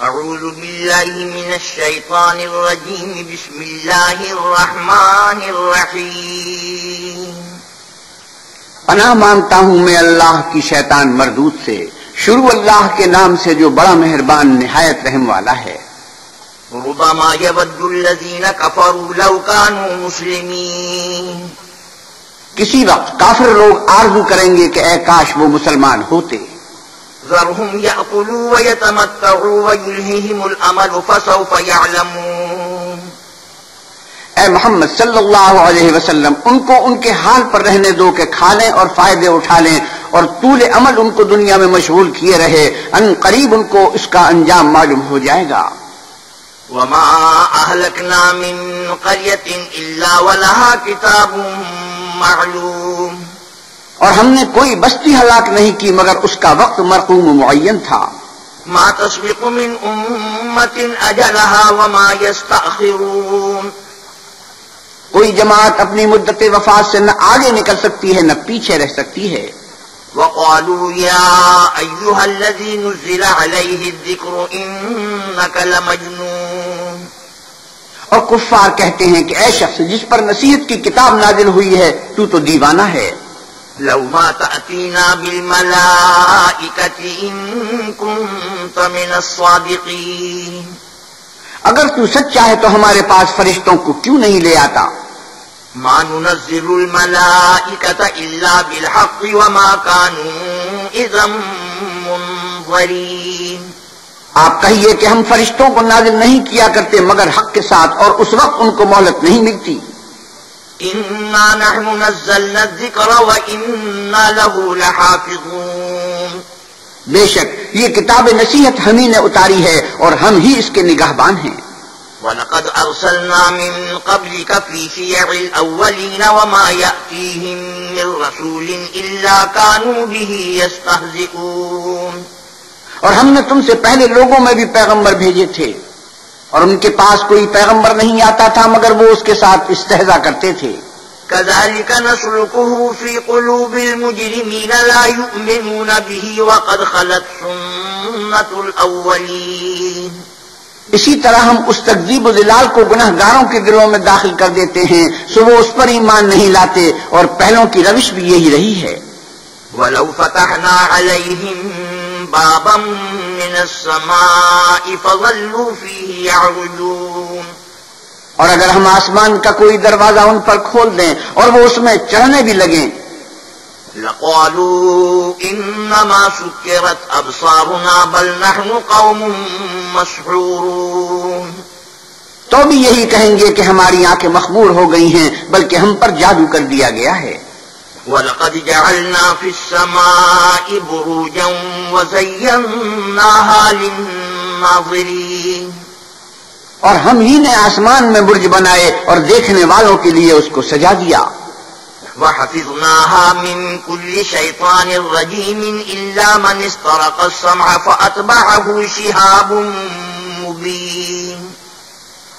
اعوذ باللہ من الشیطان الرجیم بسم اللہ الرحمن الرحیم پناہ مانگتا ہوں میں اللہ کی شیطان مردود سے، شروع اللہ کے نام سے جو بڑا مہربان نہایت رحم والا ہے۔ ربما يود الذین کفروا لو كانوا مسلمین، کسی وقت کافر لوگ آرزو کریں گے کہ اے کاش وہ مسلمان ہوتے۔ ذرهم يأكلوا ويتمتعوا ويلههم الأمل فسوف يعلمون۔ اے محمد صلی اللہ علیہ وسلم، ان کو ان کے حال پر رہنے دو کہ کھا لیں اور فائدے اٹھا لیں، اور طول عمل ان کو دنیا میں مشغول کیے رہے، ان قریب ان کو اس کا انجام معلوم ہو جائے گا۔ وما أهلكنا من قرية إلا ولها كتاب معلوم، اور ہم نے کوئی بستی ہلاک نہیں کی مگر اس کا وقت مرقوم و معین تھا۔ ما تسبق من أمة أجلها وما يستأخرون، کوئی جماعت اپنی مدت وفات سے نہ آگے نکل سکتی ہے نہ پیچھے رہ سکتی ہے۔ وقالوا يا أيها الذي نزل عليه الذكر إنك لمجنون، اور کفار کہتے ہیں کہ اے شخص جس پر نصیحت کی کتاب نازل ہوئی ہے تو دیوانہ ہے۔ لو ما تأتينا بالملائكة إن كنت من الصادقين، اگر تو سچا ہے تو ہمارے پاس فرشتوں کو کیوں نہیں لے آتا؟ ما ننزل الملائكة إلا بالحق وما كانوا إذا منظرين، آپ کہیے کہ ہم فرشتوں کو نازل نہیں کیا کرتے مگر حق کے ساتھ، اور اس وقت ان کو مہلت نہیں ملتی۔ إنا نحن نزلنا الذكر وإنا له لحافظون، بے شک یہ کتاب نصیحت ہم ہی نے اتاری ہے اور ہم ہی اس کے نگہبان ہیں۔ وَلَقَدْ أَرْسَلْنَا مِن قَبْلِكَ فِي شِيَعِ الْأَوَّلِينَ وَمَا يَأْتِيهِم مِّن رَّسُولٍ إِلَّا كَانُوا بِهِ يَسْتَهْزِئُونَ، اور ہم نے تم سے پہلے لوگوں میں بھی پیغمبر بھیجے تھے، اور ان کے پاس کوئی پیغمبر نہیں آتا تھا مگر وہ اس کے ساتھ استہزاء کرتے تھے۔ كَذَلِكَ نَسْلُكُهُ فِي قُلُوبِ الْمُجْرِمِينَ لَا يُؤْمِنُونَ بِهِ وَقَدْ خَلَتْ سُنَّةُ الْأَوَّلِينَ، اسی طرح ہم اس تکذیب و ضلال کو گناہ گاروں کے دلوں میں داخل کر دیتے ہیں سو وہ اس پر ایمان نہیں لاتے، اور پہلوں کی روش بھی یہی رہی ہے۔ وَلَوْ فَتَحْنَا عَلَيْهِمْ بَابًا مِّنَ السَّمَاءِ فَظَلُّوا فِيهِ يَعْرُجُونَ، اور اگر ہم آسمان کا کوئی دروازہ ان پر کھول دیں اور وہ اس میں چڑھنے بھی لگیں، لَقَالُوا إِنَّمَا سُكِّرَتْ أَبْصَارُنَا بَلْ نَحْنُ قَوْمٌ مَّسْحُورُونَ، تو بھی یہی کہیں گے کہ ہماری آنکھیں مخمور ہو گئی ہیں بلکہ ہم پر جادو کر دیا گیا ہے۔ وَلَقَدْ جَعَلْنَا فِي السَّمَاءِ بُرُوجًا وَزَيَّنَّاهَا لِلنَّاظِرِينَ، اور ہم ہی نے آسمان میں برج بنائے اور دیکھنے والوں کے لیے اس کو سجا دیا۔ وَحَفِظْنَاهَا مِن كُلِّ شَيْطَانٍ رَّجِيمٍ إِلَّا مَنِ اسْتَرَقَ السَّمْعَ فَأَتْبَعَهُ شِهَابٌ مُّبِينٌ،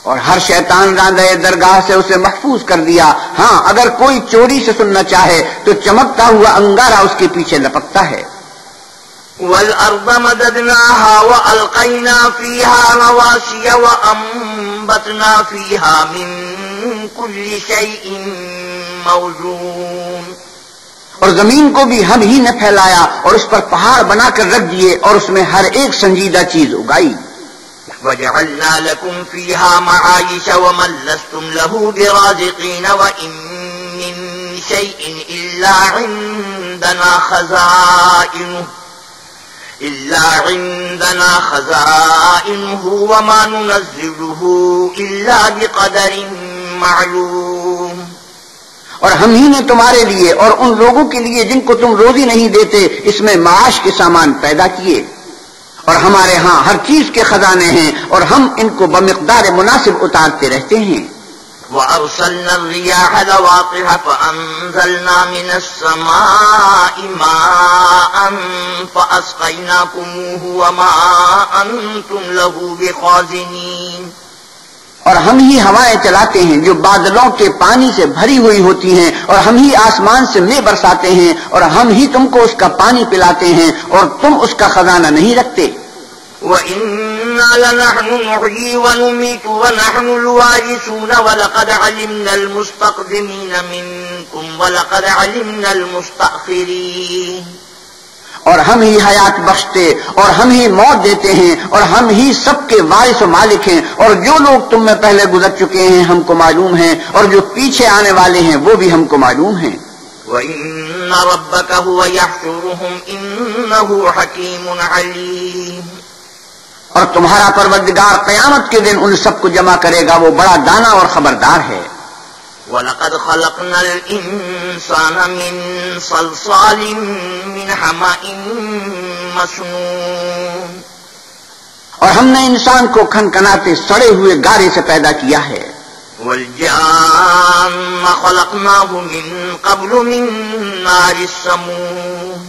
اور ہر شیطان راندہ درگاہ سے اسے محفوظ کر دیا، ہاں اگر کوئی چوری سے سننا چاہے تو چمکتا ہوا انگارہ اس کے پیچھے لپکتا ہے۔ وَالْأَرْضَ مَدَدْنَاهَا وَأَلْقَيْنَا فِيهَا رَوَاسِيَ وَأَنبَتْنَا فِيهَا مِن كُلِّ شَيْءٍ مَّوْزُونٍ، اور زمین کو بھی ہم ہی نے پھیلایا اور اس پر پہاڑ بنا کر رکھ دیے اور اس میں ہر ایک سنجیدہ چیز اگائی۔ وَجَعَلْنَا لَكُمْ فِيهَا مَعَايِشَ وَمَن لَّسْتُمْ لَهُ بِرَازِقِينَ وَإِن مِّن شَيْءٍ إِلَّا عِندَنَا خَزَائِنُهُ وَمَا نُنَزِّلُهُ إِلَّا بِقَدَرٍ مَّعْلُومٍ، اور ہم ہی نے تمہارے لیے اور ان لوگوں کے لیے جن کو تم روزی نہیں دیتے اس میں معاش کے سامان پیدا کیے، اور ہمارے ہاں ہر چیز کے خزانے ہیں اور ہم ان کو بمقدار مناسب اتارتے رہتے ہیں۔ وَأَرْسَلْنَا الرِّيَاحَ لَوَاقِحَ فَأَنزَلْنَا مِنَ السَّمَاءِ مَاءً فَأَسْقَيْنَاكُمُوهُ وَمَا أَنتُمْ لَهُ بِخَازِنِينَ، اور ہم ہی ہوائیں چلاتے ہیں جو بادلوں کے پانی سے بھری ہوئی ہوتی ہیں، اور ہم ہی آسمان سے مے برساتے ہیں، اور ہم ہی تم کو اس کا پانی پلاتے ہیں اور تم اس کا خزانہ نہیں رکھتے۔ وَإِنَّا لَنَحْنُ نُحْيِي وَنُمِيتُ وَنَحْنُ الْوَارِثُونَ وَلَقَدْ عَلِمْنَا الْمُسْتَقْدِمِينَ مِنكُمْ وَلَقَدْ عَلِمْنَا الْمُسْتَأْخِرِينَ، اور ہم ہی حیات بخشتے اور ہم ہی موت دیتے ہیں اور ہم ہی سب کے وارث و مالک ہیں، اور جو لوگ تم میں پہلے گزر چکے ہیں ہم کو معلوم ہیں، اور جو پیچھے آنے والے ہیں وہ بھی ہم کو معلوم ہیں۔ وَإِنَّ رَبَّكَ هُوَ يَحْشُرُهُمْ إِنَّهُ حَكِيمٌ عَلِيمٌ، اور تمہارا پروردگار قیامت کے دن ان سب کو جمع کرے گا، وہ بڑا دانا اور خبردار ہے۔ وَلَقَدْ خَلَقْنَا الْإِنسَانَ مِنْ صَلْصَالٍ مِّنْ حَمَإٍ مَّسْنُونٍ، اور ہم نے انسان کو کھنکھناتے سڑے ہوئے گارے سے پیدا کیا ہے۔ وَالْجَانَّ خَلَقْنَاهُ مِنْ قَبْلُ مِنْ نَارِ السَّمُومِ،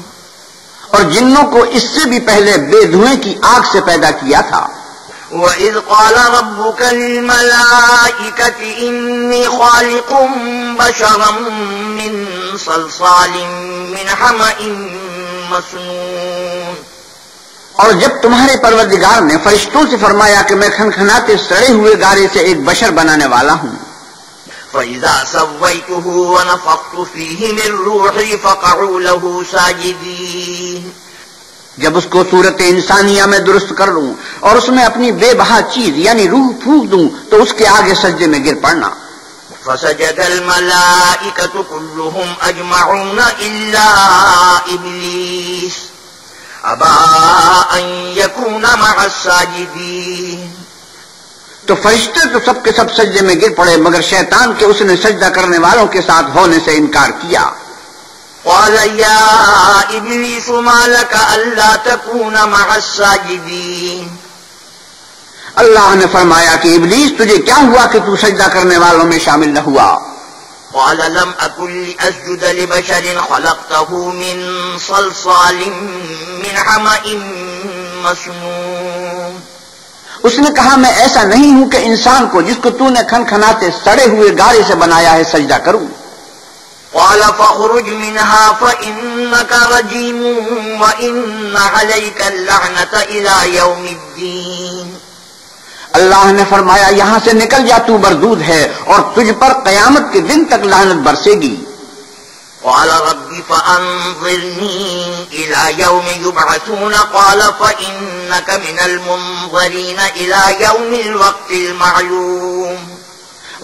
اور جنوں کو اس سے بھی پہلے بے دھوئیں کی آگ سے پیدا کیا تھا۔ وَإِذْ قَالَ رَبُّكَ لِلْمَلَائِكَةِ إِنِّي خَالِقٌ بَشَرًا مِّن صَلْصَالٍ مِّنْ حَمَإٍ مَّسْنُونٍ، اور جب تمہارے پروردگار نے فرشتوں سے فرمایا کہ میں کھنکھناتے سڑے ہوئے گارے سے ایک بشر بنانے والا ہوں، فَإِذَا سَوَّيْتُهُ وَنَفَخْتُ فِيهِ مِن رُّوحِي فَقَعُوا لَهُ سَاجِدِينَ، جب اس کو صورت انسانیہ میں درست کر لوں اور اس میں اپنی بے بہا چیز یعنی روح پھونک دوں تو اس کے آگے سجدے میں گر پڑنا۔ فَسَجَدَ الْمَلَائِكَةُ كُلُّهُمْ أَجْمَعُونَ إِلَّا إِبْلِيسَ أَبَىٰ أَن يَكُونَ مَعَ السَّاجِدِينَ، تو فرشتے تو سب کے سب سجدے میں گر پڑے مگر شیطان کے اس نے سجدہ کرنے والوں کے ساتھ ہونے سے انکار کیا۔ قَالَ يَا إِبْلِيسُ مَا لَكَ أَلَّا تَكُونَ مَعَ السَّاجِدِينَ، اللہ نے فرمایا کہ ابلیس تجھے کیا ہوا کہ تو سجدہ کرنے والوں میں شامل نہ ہوا؟ قَالَ لَمْ أَكُن لِأَسْجُدَ لِبَشَرٍ خَلَقْتَهُ مِن صَلْصَالٍ مِّنْ حَمَإٍ مَّسْنُونٍ، اس نے کہا میں ایسا نہیں ہوں کہ انسان کو جس کو تو نے کھنکھناتے سڑے ہوئے گارے سے بنایا ہے سجدہ کروں۔ قَالَ فَاخْرُجْ مِنْهَا فَإِنَّكَ رَجِيمٌ وَإِنَّ عَلَيْكَ اللَّعْنَةَ إِلَىٰ يَوْمِ الدِّينِ، اللہ نے فرمایا یہاں سے نکل جا، تو مردود ہے اور تجھ پر قیامت کے دن تک لعنت برسے گی۔ قَالَ رَبِّ فَأَنظِرْنِي إِلَىٰ يَوْمِ يُبْعَثُونَ قَالَ فَإِنَّكَ مِنَ الْمُنظَرِينَ إِلَىٰ يَوْمِ الْوَقْتِ الْمَعْلُومِ،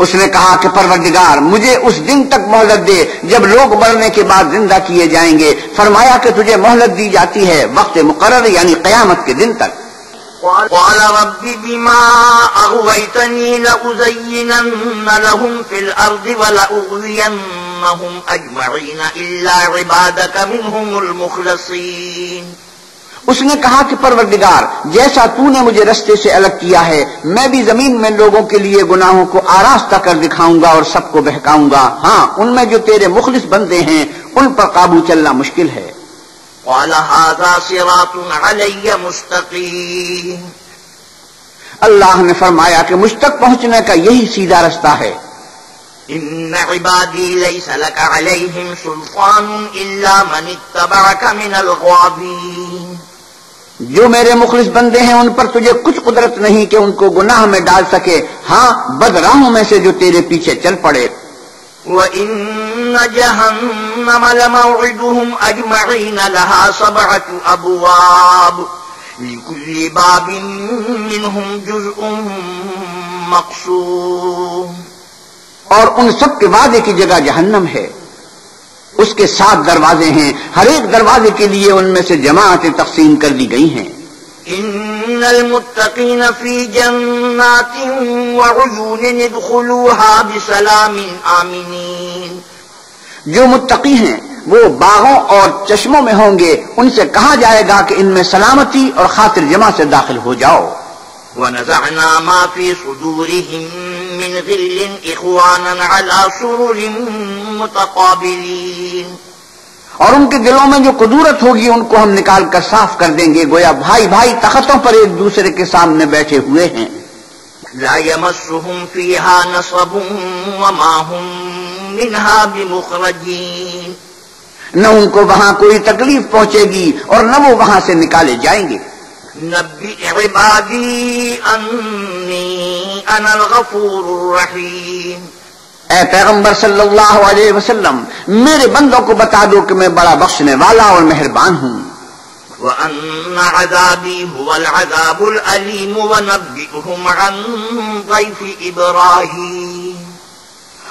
اس نے کہا کہ پروردگار مجھے اس دن تک مہلت دے جب لوگ مرنے کے بعد زندہ کیے جائیں گے۔ فرمایا کہ تجھے مہلت دی جاتی ہے وقت مقرر یعنی قیامت کے دن تک۔ قَالَ رَبِّ بِمَا أَغْوَيْتَنِي لَأُزَيِّنَنَّ لَهُمْ فِي الْأَرْضِ وَلَأُغْوِيَنَّهُمْ أَجْمَعِينَ إِلَّا عِبَادَكَ مِنْهُمُ الْمُخْلَصِينَ، اس نے کہا کہ پروردگار جیسا تو نے مجھے رستے سے الگ کیا ہے میں بھی زمین میں لوگوں کے لیے گناہوں کو آراستہ کر دکھاؤں گا اور سب کو بہکاؤں گا، ہاں ان میں جو تیرے مخلص بندے ہیں ان پر قابو چلنا مشکل ہے۔ قَالَ هَٰذَا صِرَاطٌ عَلَيَّ مُسْتَقِيمٌ، اللہ نے فرمایا کہ مجھ تک پہنچنے کا یہی سیدھا رستہ ہے۔ إِنَّ عِبَادِي لَيْسَ لَكَ عَلَيْهِمْ سُلْطَانٌ إِلَّا مَنِ اتَّبَعَكَ مِنَ الْغَاوِينَ، جو میرے مخلص بندے ہیں ان پر تجھے کچھ قدرت نہیں کہ ان کو گناہ میں ڈال سکے، ہاں بدراہوں میں سے جو تیرے پیچھے چل پڑے۔ وَإِنَّ جَهَنَّمَ لَمَوْعِدُهُمْ أَجْمَعِينَ لَهَا 7 أَبْوَابٍ لِكُلِّ بَابٍ مِّنْهُمْ جُزْءٌ مَّقْسُومٌ، اور ان سب کے وعدے کی جگہ جہنم ہے، اس کے 7 دروازے ہیں، ہر ایک دروازے کے لیے ان میں سے جماعتیں تقسیم کر دی گئی ہیں۔ إِنَّ الْمُتَّقِينَ فِي جَنَّاتٍ وَعُيُونٍ ادْخُلُوهَا بِسَلَامٍ آمِنِينَ، جو متقی ہیں وہ باغوں اور چشموں میں ہوں گے، ان سے کہا جائے گا کہ ان میں سلامتی اور خاطر جمع سے داخل ہو جاؤ۔ وَنَزَعْنَا مَا فِي صُدُورِهِم مِّنْ غِلٍّ إِخْوَانًا عَلَىٰ سُرُرٍ مُّتَقَابِلِينَ، اور ان کے دلوں میں جو قدورت ہوگی ان کو ہم نکال کر صاف کر دیں گے، گویا بھائی بھائی تختوں پر ایک دوسرے کے سامنے بیٹھے ہوئے ہیں۔ لَا يَمَسُّهُمْ فِيهَا نَصَبٌ وَمَا هُم مِّنْهَا بِمُخْرَجِينَ، نہ ان کو وہاں کوئی تکلیف پہنچے گی اور نہ وہ وہاں سے نکالے جائیں گے۔ نبئ عبادی انی انا الغفور الرحیم، اے پیغمبر صلی اللہ علیہ وسلم میرے بندوں کو بتا دو کہ میں بڑا بخشنے والا اور مہربان ہوں۔ وَأَنَّ عَذَابِي هُوَ الْعَذَابُ الْأَلِيمُ وَنَبِّئْهُمْ عَنْ ضَيْفِ إِبْرَاهِيمَ،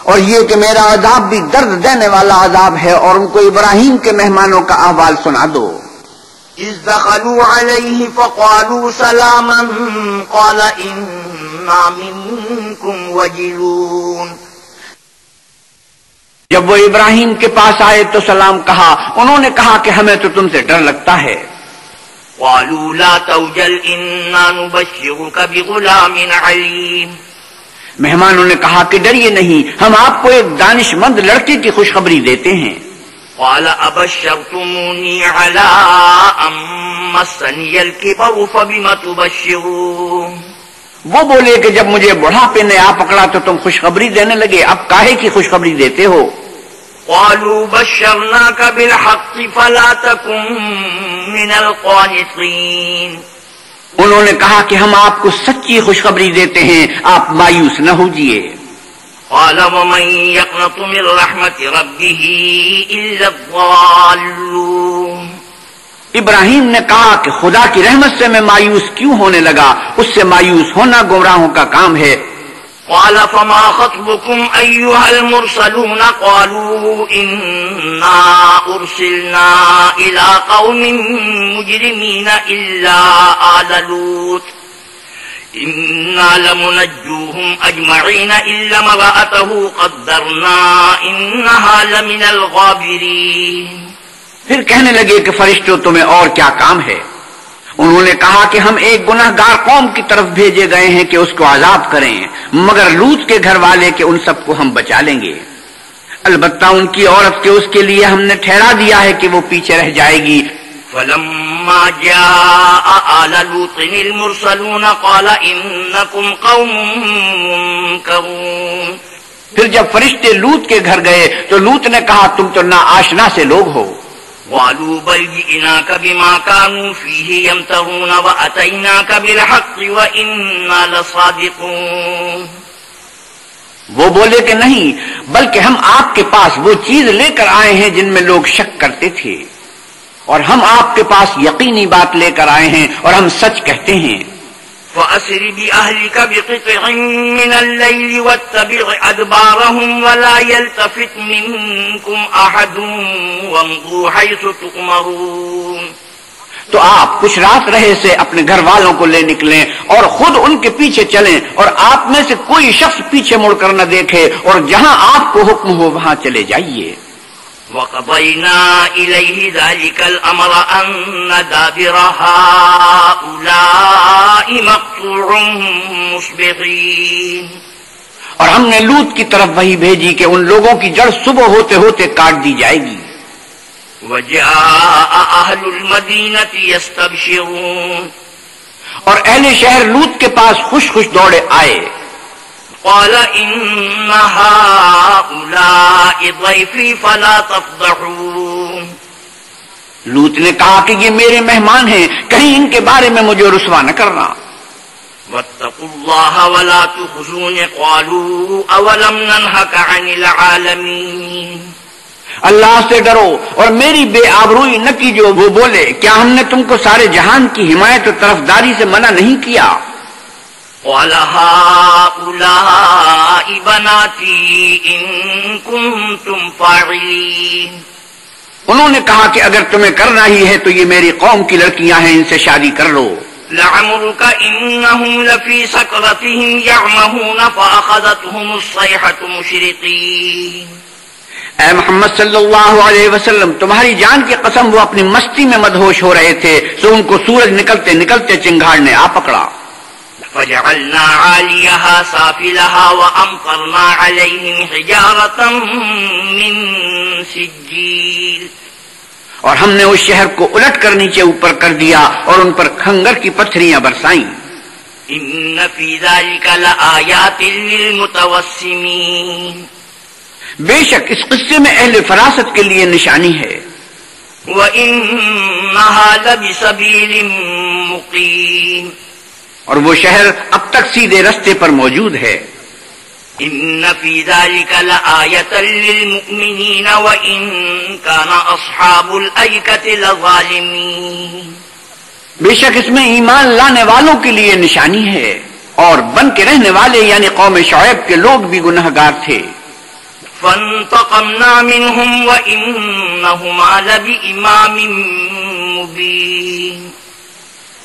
اور یہ کہ میرا عذاب بھی درد دینے والا عذاب ہے، اور ان کو ابراہیم کے مہمانوں کا احوال سنا دو۔ إِذْ دَخَلُوا عَلَيْهِ فَقَالُوا سَلَامًا قَالَ إِنَّا مِنكُمْ وَجِلُونَ، جب وہ ابراہیم کے پاس آئے تو سلام کہا، انہوں نے کہا کہ ہمیں تو تم سے ڈر لگتا ہے۔ قَالُوا لَا تَوْجَلْ إِنَّا نُبَشِّرُكَ بِغُلَامٍ عَلِيمٍ، مہمانوں نے کہا کہ ڈریے نہیں، ہم آپ کو ایک دانش مند لڑکے کی خوشخبری دیتے ہیں۔ قَالَ أَبَشَّرْتُمُونِي عَلَىٰ أَن مَّسَّنِيَ الْكِبَرُ فَبِمَ تُبَشِّرُونَ، وہ بولے کہ جب مجھے بڑھاپے نے آ پکڑا تو تم خوشخبری دینے لگے، اب کاہے کی خوشخبری دیتے ہو؟ قالوا بشرناك بالحق فلا تكن من القانطين، انہوں نے کہا کہ ہم آپ کو سچی خوشخبری دیتے ہیں، آپ مایوس نہ ہوجیے۔ قال ومن يقنط من رحمة ربه إلا الضالون، ابراہیم نے کہا کہ خدا کی رحمت سے میں مایوس کیوں ہونے لگا، اس سے مایوس ہونا گمراہوں کا کام ہے۔ قال فما خطبكم أيها المرسلون، قالوا إنا أرسلنا إلى قوم مجرمين إلا آل لوط إنا لمنجوهم أجمعين إلا امرأته قدرنا إنها لمن الغابرين، پھر کہنے لگے کہ فرشتوں تمہیں اور کیا کام ہے؟ انہوں نے کہا کہ ہم ایک گناہ گار قوم کی طرف بھیجے گئے ہیں کہ اس کو عذاب کریں، مگر لوط کے گھر والے کہ ان سب کو ہم بچا لیں گے، البتہ ان کی عورت کے اس کے لیے ہم نے ٹھہرا دیا ہے کہ وہ پیچھے رہ جائے گی۔ فلما جاء آل لوط المرسلون قال إنكم قوم منكرون، پھر جب فرشتے لوط کے گھر گئے تو لوط نے کہا تم تو نا آشنا سے لوگ ہو۔ قالوا بل جئناك بما كانوا فيه يمترون وأتيناك بالحق وإنا لصادقون، وہ بولے کہ نہیں، بلکہ ہم آپ کے پاس وہ چیز لے کر آئے ہیں جن میں لوگ شک کرتے تھے، اور ہم آپ کے پاس یقینی بات لے کر آئے ہیں اور ہم سچ کہتے ہیں۔ فأسر بأهلك بقطع من الليل واتبع أدبارهم ولا يلتفت منكم أحد وامضوا حيث تؤمرون، تو آپ کچھ رات رہے سے اپنے گھر والوں کو لے نکلیں اور خود ان کے پیچھے چلیں، اور آپ میں سے کوئی شخص پیچھے مڑ کر نہ دیکھے، اور جہاں آپ کو حکم ہو وہاں چلے جائیے۔ وَقَضَيْنَا إِلَيْهِ ذَلِكَ الْأَمْرَ أَنَّ دَابِرَ هَٰؤُلَاءِ مَقْطُوعٌ مُصْبِحِينَ، اور ہم نے لوط کی طرف وہی بھیجی کہ ان لوگوں کی جڑ صبح ہوتے ہوتے کاٹ دی جائے گی۔ وَجَاءَ أَهْلُ الْمَدِينَةِ يَسْتَبْشِرُونَ، اور اہل شہر لوط کے پاس خوش خوش دوڑے آئے۔ قال إن هؤلاء ضيفي فلا تفضحون، لوط نے کہا کہ یہ میرے مہمان ہیں، کہیں ان کے بارے میں مجھے رسوا نہ کرنا۔ واتقوا الله ولا تخزون، قالوا أولم ننهك عن العالمين، اللہ سے ڈرو اور میری بے آبروئی نہ کیجو۔ وہ بولے کیا ہم نے تم کو سارے جہان کی حمایت و طرفداری سے منع نہیں کیا؟ قال هؤلاء بناتي إن كنتم فاعلين، انہوں نے کہا کہ اگر تمہیں کرنا ہی ہے تو یہ میری قوم کی لڑکیاں ہیں، ان سے شادی کر لو۔ لعمرك إنهم لفي سكرتهم يعمهون فأخذتهم الصيحة مشرقين، اے محمد صلی اللہ علیہ وسلم تمہاری جان کی قسم وہ اپنی مستی میں مدہوش ہو رہے تھے، سو ان کو سورج نکلتے نکلتے چنگاڑنے آ پکڑا۔ فجعلنا عاليها سافلها وأمطرنا عليهم حجارة من سجيل، اور ہم نے اس شہر کو الٹ کر نیچے اوپر کر دیا اور ان پر کھنگر کی پتھریاں برسائیں۔ إن في ذلك لآيات للمتوسمين، بے شک اس قصے میں اہل فراست کے لیے نشانی ہے۔ وَإِنَّهَا لَبِسَبِيلٍ مقیم. اور وہ شہر اب تک سیدھے رستے پر موجود ہے. ان فی ذلک لآیۃ للمؤمنین وان کان اصحاب الایکۃ لظالمین. بے شک اس میں ایمان لانے والوں کے لیے نشانی ہے اور بن کے رہنے والے یعنی قوم شعیب کے لوگ بھی گنہگار تھے. فانتقمنا منهم وانهما لبإمام مبین.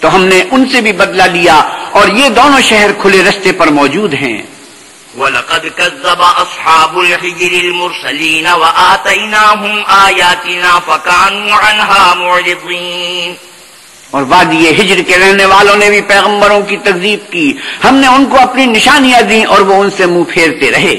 تو ہم نے ان سے بھی بدلہ لیا اور یہ دونوں شہر کھلے رستے پر موجود ہیں. وَلَقَدْ كَذَّبَ أَصْحَابُ الْحِجْرِ الْمُرْسَلِينَ وَآتَيْنَاهُمْ آيَاتِنَا فَكَانُوا عَنْهَا مُعْرِضِينَ. اور وادی ہجر کے رہنے والوں نے بھی پیغمبروں کی تکذیب کی. ہم نے ان کو اپنی نشانیاں دیں اور وہ ان سے منہ پھیرتے رہے.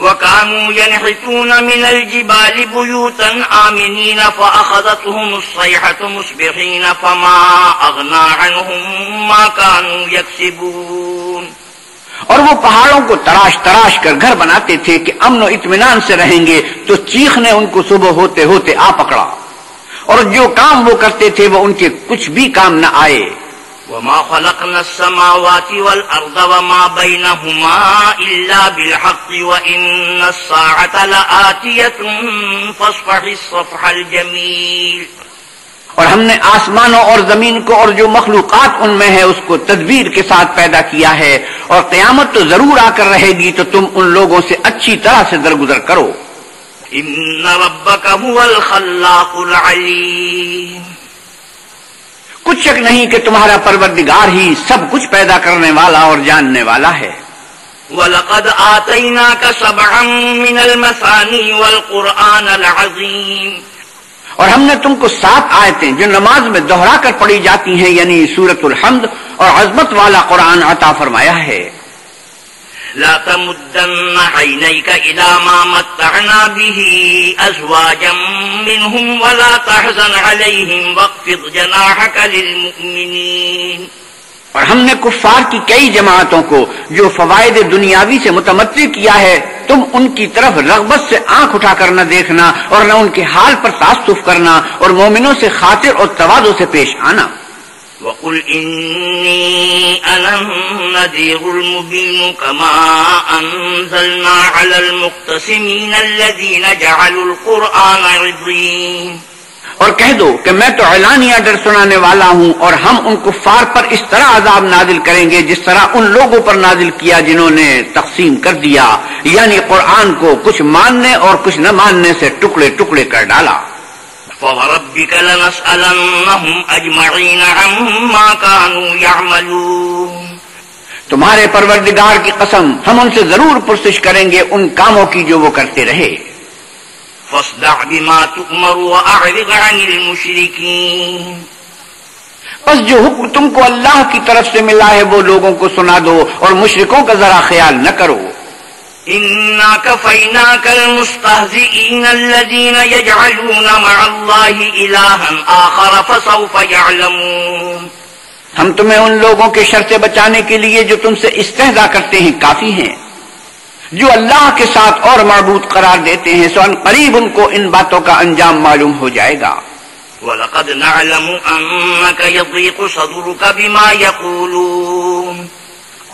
وَكَانُوا يَنْحِتُونَ مِنَ الْجِبَالِ بُيُوتًا آمِنِينَ فَأَخَذَتْهُمُ الصَّيْحَةُ مُصْبِحِينَ فَمَا أَغْنَىٰ عَنْهُمْ مَا كَانُوا يَكْسِبُونَ. اور وہ پہاڑوں کو تراش تراش کر گھر بناتے تھے کہ امن و اطمینان سے رہیں گے، تو چیخ نے ان کو صبح ہوتے ہوتے آ پکڑا اور جو کام وہ کرتے تھے وہ ان کے کچھ بھی کام نہ آئے. وَمَا خَلَقْنَا السَّمَاوَاتِ وَالْأَرْضَ وَمَا بَيْنَهُمَا إِلَّا بِالْحَقِّ وَإِنَّ السَّاعَةَ لَآتِيَةٌ فَاصْفَحِ الصَّفْحَ الْجَمِيلَ. اور ہم نے آسمانوں اور زمین کو اور جو مخلوقات ان میں ہے اس کو تدبیر کے ساتھ پیدا کیا ہے، اور قیامت تو ضرور آ کر رہے گی، تو تم ان لوگوں سے اچھی طرح سے درگزر کرو. إِنَّ رَبَّكَ هُوَ الْخَلَّاقُ الْعَلِيمُ. کچھ شک نہیں کہ تمہارا پروردگار ہی سب کچھ پیدا کرنے والا اور جاننے والا ہے. وَلَقَدْ آتَيْنَاكَ سَبْعًا مِنَ الْمَثَانِي وَالْقُرْآنَ الْعَظِيمَ. اور ہم نے تم کو 7 آیتیں جو نماز میں دہرا کر پڑھی جاتی ہیں یعنی سورۃ الحمد اور عظمت والا قرآن عطا فرمایا ہے. لا تمدن عينيك إلى ما متعنا به أزواجا منهم ولا تحزن عليهم واخفض جناحك للمؤمنين. اور ہم نے کفار کی کئی جماعتوں کو جو فوائد دنیاوی سے متمتع کیا ہے، تم ان کی طرف رغبت سے آنکھ اٹھا کر نہ دیکھنا اور نہ ان کے حال پر تعسف کرنا، اور مومنوں سے خاطر اور تواضع سے پیش آنا. وَقُلْ إِنِّي أَنَا النَّذِيرُ الْمُبِينُ كَمَا أَنزَلْنَا عَلَى الْمُقْتَسِمِينَ الَّذِينَ جَعَلُوا الْقُرْآنَ عِضِينَ. اور کہہ دو کہ میں تو اعلانیہ ڈر سنانے والا ہوں، اور ہم ان کفار پر اس طرح عذاب نازل کریں گے جس طرح ان لوگوں پر نازل کیا جنہوں نے تقسیم کر دیا، یعنی قرآن کو کچھ ماننے اور کچھ نہ ماننے سے ٹکڑے ٹکڑے کر ڈالا. فَوَرَبِّكَ لَنَسْأَلَنَّهُمْ أَجْمَعِينَ عَمَّا كَانُوا يَعْمَلُونَ. تمہارے پروردگار کی قسم ہم ان سے ضرور پرسش کریں گے ان کاموں کی جو وہ کرتے رہے. فَاصْدَعْ بِمَا تُؤْمَرُ وَأَعْرِضْ عَنِ الْمُشْرِكِينَ. بس جو حکم تم کو اللہ کی طرف سے ملا ہے وہ لوگوں کو سنا دو اور مشرکوں کا ذرا خیال نہ کرو. إِنَّا كَفَيْنَاكَ الْمُسْتَهْزِئِينَ الَّذِينَ يَجْعَلُونَ مَعَ اللَّهِ إِلَٰهًا آخَرَ فَسَوْفَ يَعْلَمُونَ. ہم تمہیں ان لوگوں کے شر سے بچانے کے لیے جو تم سے استہزاء کرتے ہیں کافی ہیں، جو اللہ کے ساتھ اور معبود قرار دیتے ہیں، سو ان قریب ان کو ان باتوں کا انجام معلوم ہو جائے گا. وَلَقَدْ نَعْلَمُ أَنَّكَ يَضِيقُ صَدْرُكَ بِمَا يَقُولُونَ.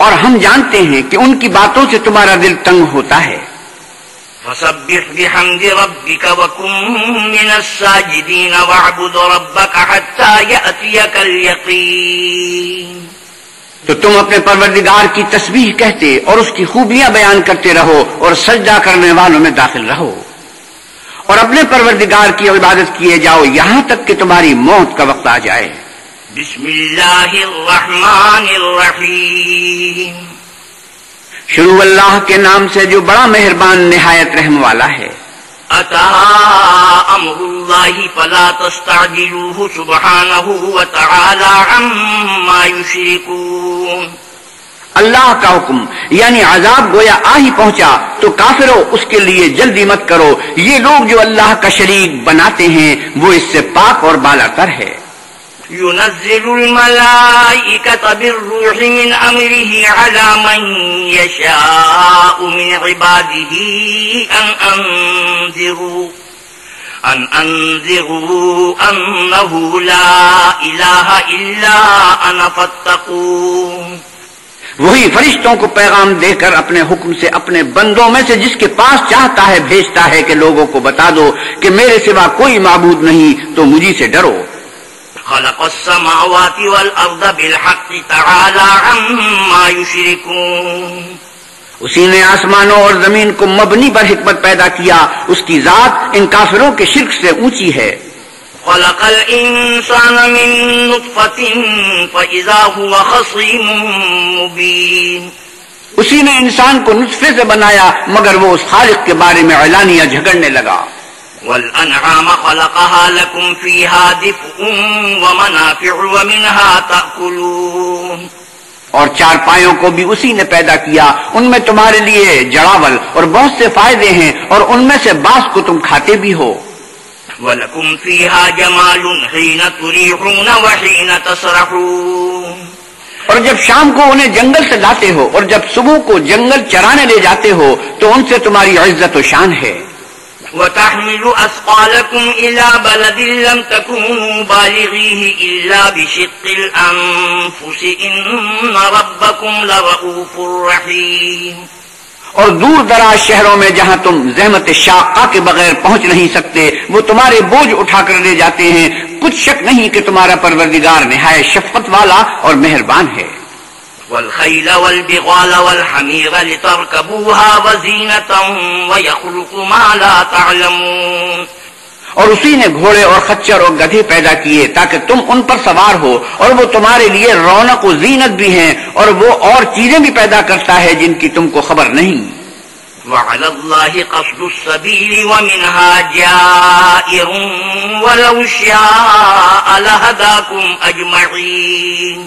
اور ہم جانتے ہیں کہ ان کی باتوں سے تمہارا دل تنگ ہوتا ہے. فَسَبِّحْ بِحَمْدِ رَبِّكَ وَكُن مِّنَ السَّاجِدِينَ وَاعْبُدْ رَبَّكَ حَتَّىٰ يَأْتِيَكَ الْيَقِينُ. تو تم اپنے پروردگار کی تسبیح کہتے اور اس کی خوبیاں بیان کرتے رہو اور سجدہ کرنے والوں میں داخل رہو، اور اپنے پروردگار کی عبادت کیے جاؤ یہاں تک کہ تمہاری موت کا وقت آ جائے. بسم اللہ الرحمن الرحیم. شروع اللہ کے نام سے جو بڑا مہربان نہایت رحم والا ہے. اتا امر اللہ فلا تستعجلوه سبحانہ وتعالی عما یشرکون. اللہ کا حکم یعنی عذاب گویا آ ہی پہنچا تو کافروں اس کے لیے جلدی مت کرو. یہ لوگ جو اللہ کا شریک بناتے ہیں وہ اس سے پاک اور بالا تر ہے. ينزل الملائكة بالروح من أمره على من يشاء من عباده أن ان انذروا انه لا الہ الا انا فاتقون. وہی فرشتوں کو پیغام دے کر اپنے حکم سے اپنے بندوں میں سے جس کے پاس چاہتا ہے بھیجتا ہے کہ لوگوں کو بتا دو کہ میرے سوا کوئی معبود نہیں تو مجھی سے ڈرو. خلق السماوات والارض بالحق تعالی عما یشرکون. اسی نے آسمانوں اور زمین کو مبنی پر حکمت پیدا کیا، اس کی ذات ان کافروں کے شرک سے اونچی ہے. خلق الانسان من نطفة فاذا هو خصيم مبين. اسی نے انسان کو نطفے سے بنایا مگر وہ اس خالق کے بارے میں اعلانیہ جھگڑنے لگا. والانعام خلقها لكم فيها دفء ومنافع ومنها تأكلون. اور چارپایوں کو بھی اسی نے پیدا کیا، ان میں تمہارے لیے جڑاول اور بہت سے فائدے ہیں اور ان میں سے بعض کو تم کھاتے بھی ہو. وَلَكُمْ فِيهَا جَمَالٌ حِينَ تُرِيحُونَ وَحِينَ تَسْرَحُونَ. اور جب شام کو انہیں جنگل سے لاتے ہو اور جب صبح کو جنگل چرانے لے جاتے ہو تو ان سے تمہاری عزت و شان ہے. وَتَحْمِلُ أَثْقَالَكُمْ إِلَى بَلَدٍ لَمْ تَكُونُوا بَالِغِيهِ إِلَّا بِشِقِّ الْأَنفُسِ إِنَّ رَبَّكُمْ لَرَءُوفٌ رَحِيمٌ. اور دور دراز شہروں میں جہاں تم زحمت شاقہ کے بغیر پہنچ نہیں سکتے وہ تمہارے بوجھ اٹھا کر لے جاتے ہیں. کچھ شک نہیں کہ تمہارا پروردگار نہایت شفقت والا اور مہربان ہے. والخيل والبغال والحمير لتركبوها وزينة ويخلق ما لا تعلمون. اور اسی نے گھوڑے اور خچر اور گدھے پیدا کیے تاکہ تم ان پر سوار ہو اور وہ تمہارے لیے رونق و زینت بھی ہیں اور وہ اور چیزیں بھی پیدا کرتا ہے جن کی تم کو خبر نہیں. وعلى الله قصد السبيل ومنها جائر ولو شاء لهداكم أجمعين.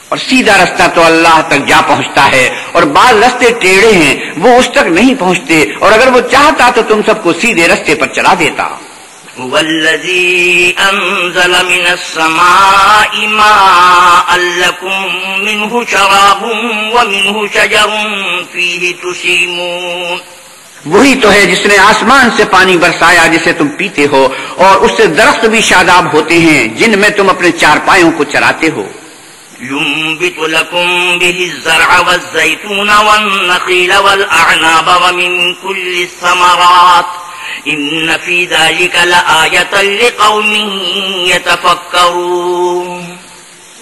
اور سیدھا رستہ تو اللہ تک جا پہنچتا ہے اور بعض رستے ٹیڑھے ہیں وہ اس تک نہیں پہنچتے اور اگر وہ چاہتا تو تم سب کو سیدھے رستے پر چلا دیتا. هو الذي أنزل من السماء ماء لكم منه شراب ومنه شجر فيه تسيمون. وہی تو ہے جس نے آسمان سے پانی برسایا جسے تم پیتے ہو اور اس سے درخت بھی شاداب ہوتے ہیں جن میں تم اپنے چارپایوں کو چراتے ہو. ينبت لكم به الزرع والزيتون والنخيل والأعناب ومن كل الثمرات إن في ذلك لآية لقوم يتفكرون.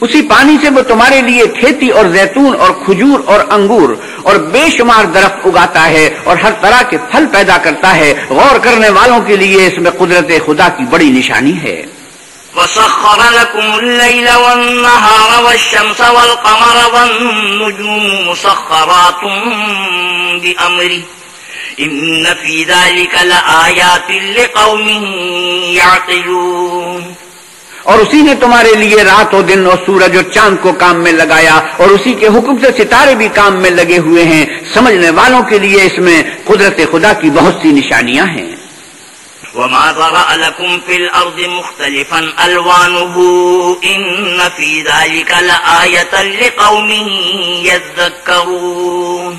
اسی پانی سے وہ تمہارے لیے کھیتی اور زیتون اور کھجور اور انگور اور بے شمار درخت اگاتا ہے اور ہر طرح کے پھل پیدا کرتا ہے. غور کرنے والوں کے لیے اس میں قدرت خدا کی بڑی نشانی ہے. وسخر لكم الليل والنهار والشمس والقمر والنجوم مسخرات بأمره إن في ذلك لآيات لقوم يعقلون. اور اسی نے تمہارے لیے رات و دن اور سورج اور چاند کو کام میں لگایا اور اسی کے حکم سے ستارے بھی کام میں لگے ہوئے ہیں. سمجھنے والوں کے لیے اس میں قدرت خدا کی بہت سی نشانیاں ہیں. وما ذرأ لكم في الأرض مختلفا ألوانه إن في ذلك لآية لقوم يذكرون.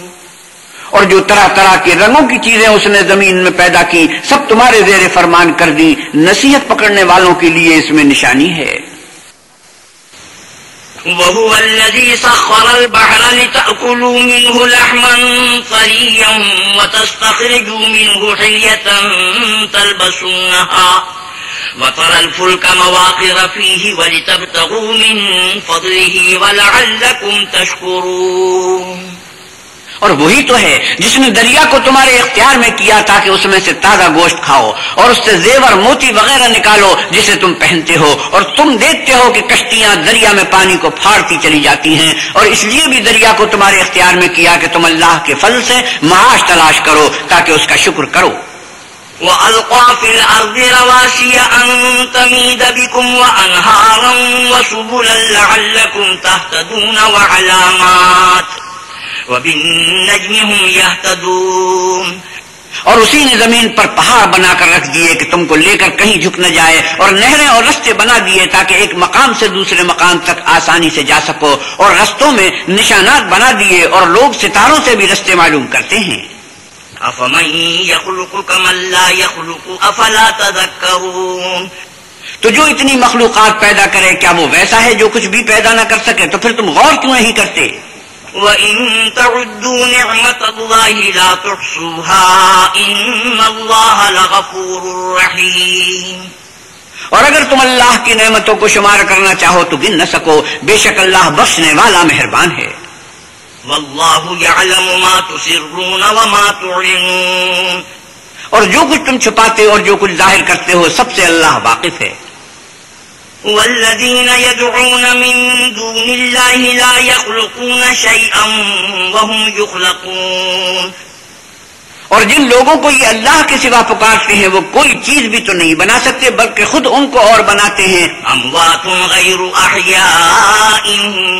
اور جو طرح طرح کے رنگوں کی چیزیں اس نے زمین میں پیدا کی سب تمہارے زیر فرمان کر دی. نصیحت پکڑنے والوں کے لیے اس میں نشانی ہے. وهو الذي سخر البحر لتأكلوا منه لحما طريا وتستخرجوا منه حلية تلبسونها وترى الفلك مواخر فيه ولتبتغوا من فضله ولعلكم تشكرون. اور وہی تو ہے جس نے دریا کو تمہارے اختیار میں کیا تاکہ اس میں سے تازہ گوشت کھاؤ اور اس سے زیور موتی وغیرہ نکالو جسے تم پہنتے ہو. اور تم دیکھتے ہو کہ کشتیاں دریا میں پانی کو پھاڑتی چلی جاتی ہیں اور اس لیے بھی دریا کو تمہارے اختیار میں کیا کہ تم اللہ کے فضل سے معاش تلاش کرو تاکہ اس کا شکر کرو. وَأَلْقَى فِي الْأَرْضِ رَوَاسِيَ أَن تَمِيدَ بِكُمْ وَأَنْهَارًا وَسُبُلًا لَعَلَّكُمْ تَهْتَدُونَ وَعَلَامَاتٍ وَبِالنَّجْمِ هُمْ يَهْتَدُونَ. اور اسی نے زمین پر پہاڑ بنا کر رکھ دیے کہ تم کو لے کر کہیں جھک نہ جائے اور نہریں اور رستے بنا دیے تاکہ ایک مقام سے دوسرے مقام تک آسانی سے جا سکو اور رستوں میں نشانات بنا دیے اور لوگ ستاروں سے بھی رستے معلوم کرتے ہیں. افمن يخلق كمن لا يخلق افلا تذكرون. تو جو اتنی مخلوقات پیدا کرے کیا وہ ویسا ہے جو کچھ بھی پیدا نہ کر سکے؟ تو پھر تم غور کیوں نہیں کرتے؟ وَإِن تَعُدُّوا نِعْمَةَ اللَّهِ لَا تُحْصُوهَا إِنَّ اللَّهَ لَغَفُورٌ رَّحِيمٌ. اور اگر تم اللہ کی نعمتوں کو شمار کرنا چاہو تو گن نہ سکو، بے شک اللہ بخشنے والا مہربان ہے. وَاللَّهُ يَعْلَمُ مَا تُسِرُّونَ وَمَا تُعْلِنُونَ. اور جو کچھ تم چھپاتے اور جو کچھ ظاہر کرتے ہو سب سے اللہ واقف ہے. والذين يدعون من دون الله لا يخلقون شيئا وهم يخلقون. اور جن لوگوں کو یہ اللہ کے سوا پکارتے ہیں وہ کوئی چیز بھی تو نہیں بنا سکتے بلکہ خود ان کو اور بناتے ہیں. اموات غير احياء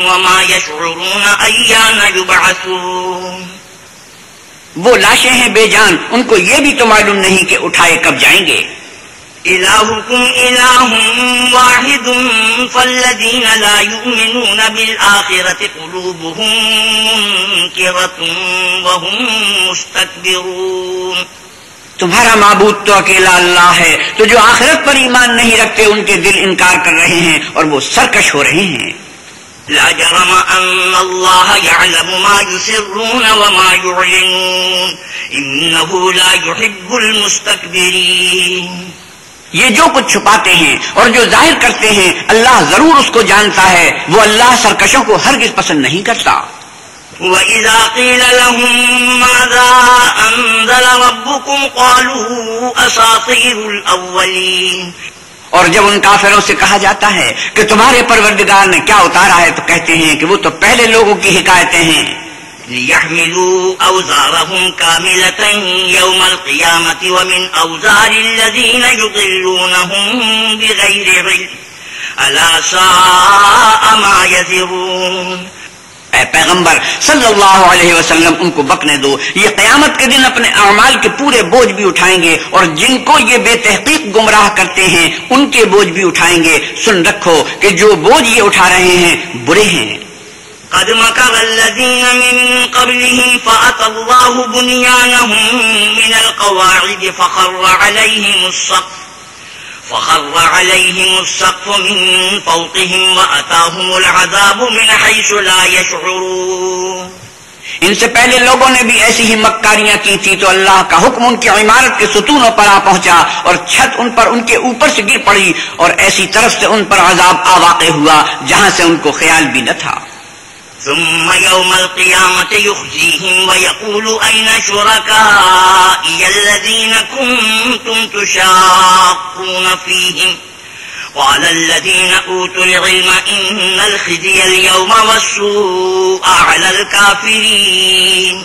وما يشعرون ايان يبعثون. وہ لاشیں ہیں بے جان، ان کو یہ بھی تو معلوم نہیں کہ اٹھائے کب جائیں گے. الہکم الہ واحد فالذین لا یؤمنون بالآخرۃ قلوبهم منکرۃ وهم مستکبرون. تمہارا معبود تو اکیلا اللہ ہے، تو جو آخرت پر ایمان نہیں رکھتے ان کے دل انکار کر رہے ہیں اور وہ سرکش ہو رہے ہیں. لا جرم ان اللہ یعلم ما یسرون وما یعلنون انہ لا یحب المستکبرین. یہ جو کچھ چھپاتے ہیں اور جو ظاہر کرتے ہیں اللہ ضرور اس کو جانتا ہے، وہ اللہ سرکشوں کو ہرگز پسند نہیں کرتا. وَإِذَا قِيلَ لَهُم مَّاذَا أَنزَلَ رَبُّكُمْ قَالُوا أَسَاطِيرُ الْأَوَّلِينَ. اور جب ان کافروں سے کہا جاتا ہے کہ تمہارے پروردگار نے کیا اتارا ہے تو کہتے ہیں کہ وہ تو پہلے لوگوں کی حکایتیں ہیں. لِيَحْمِلُوا أَوْزَارَهُمْ كَامِلَةً يَوْمَ الْقِيَامَةِ وَمِنْ أَوْزَارِ الَّذِينَ يُضِلُّونَهُم بِغَيْرِ عِلْمٍ أَلَا سَاءَ مَا يَزِرُونَ. اے پیغمبر صلی اللہ علیہ وسلم ان کو بکنے دو، یہ قیامت کے دن اپنے اعمال کے پورے بوجھ بھی اٹھائیں گے اور جن کو یہ بے تحقیق گمراہ کرتے ہیں ان کے بوجھ بھی اٹھائیں گے. سن رکھو کہ جو بوجھ یہ اٹھا رہے ہیں برے ہیں. قد مكر الذين من قبلهم فأتى الله بنيانهم من القواعد فخر عليهم السقف من فوقهم وأتاهم العذاب من حيث لا يشعرون. ان سے پہلے لوگوں نے بھی ایسی ہی مکاریاں کی تھی تو اللہ کا حکم ان کی عمارت کے ستونوں پر آ پہنچا اور چھت ان پر ان کے اوپر سے گر پڑی اور ایسی طرف سے ان پر عذاب آ واقع ہوا جہاں سے ان کو خیال بھی نہ تھا. ثم يوم القيامة يخزيهم ويقول أين شركائي الذين كنتم تشاقون فيهم قال الذين أوتوا العلم إن الخزي اليوم والسوء على الكافرين.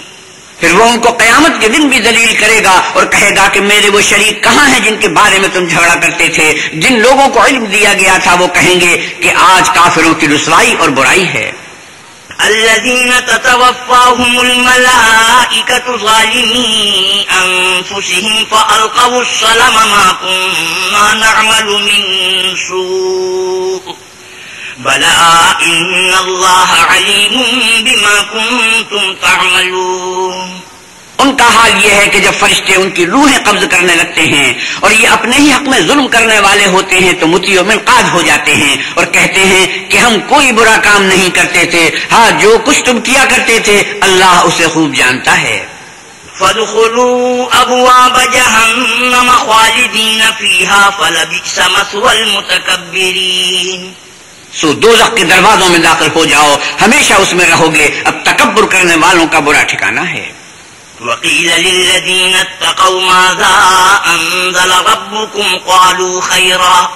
پھر وہ ان کو قیامت کے دن بھی ذلیل کرے گا اور کہے گا کہ میرے وہ شریک کہاں ہیں جن کے بارے میں تم جھگڑا کرتے تھے. جن لوگوں کو علم دیا گیا تھا وہ کہیں گے کہ آج کافروں کی رسوائی اور برائی ہے. الذين تتوفاهم الملائكة ظالمي أنفسهم فألقوا السلم ما كنا نعمل من سوء بلى إن الله عليم بما كنتم تعملون. ان کا حال یہ ہے کہ جب فرشتے ان کی روحیں قبض کرنے لگتے ہیں اور یہ اپنے ہی حق میں ظلم کرنے والے ہوتے ہیں تو مطیع و منقاد ہو جاتے ہیں اور کہتے ہیں کہ ہم کوئی برا کام نہیں کرتے تھے، ہاں جو کچھ تم کیا کرتے تھے اللہ اسے خوب جانتا ہے. فادخلوا ابواب جہنم خالدین فیہا فلبئس مثوى المتکبرین. سو دوزخ کے دروازوں میں داخل ہو جاؤ، ہمیشہ اس میں رہو گے، اب تکبر کرنے والوں کا برا ٹھکانہ ہے. وقيل للذين اتقوا ماذا أنزل ربكم قالوا خيرا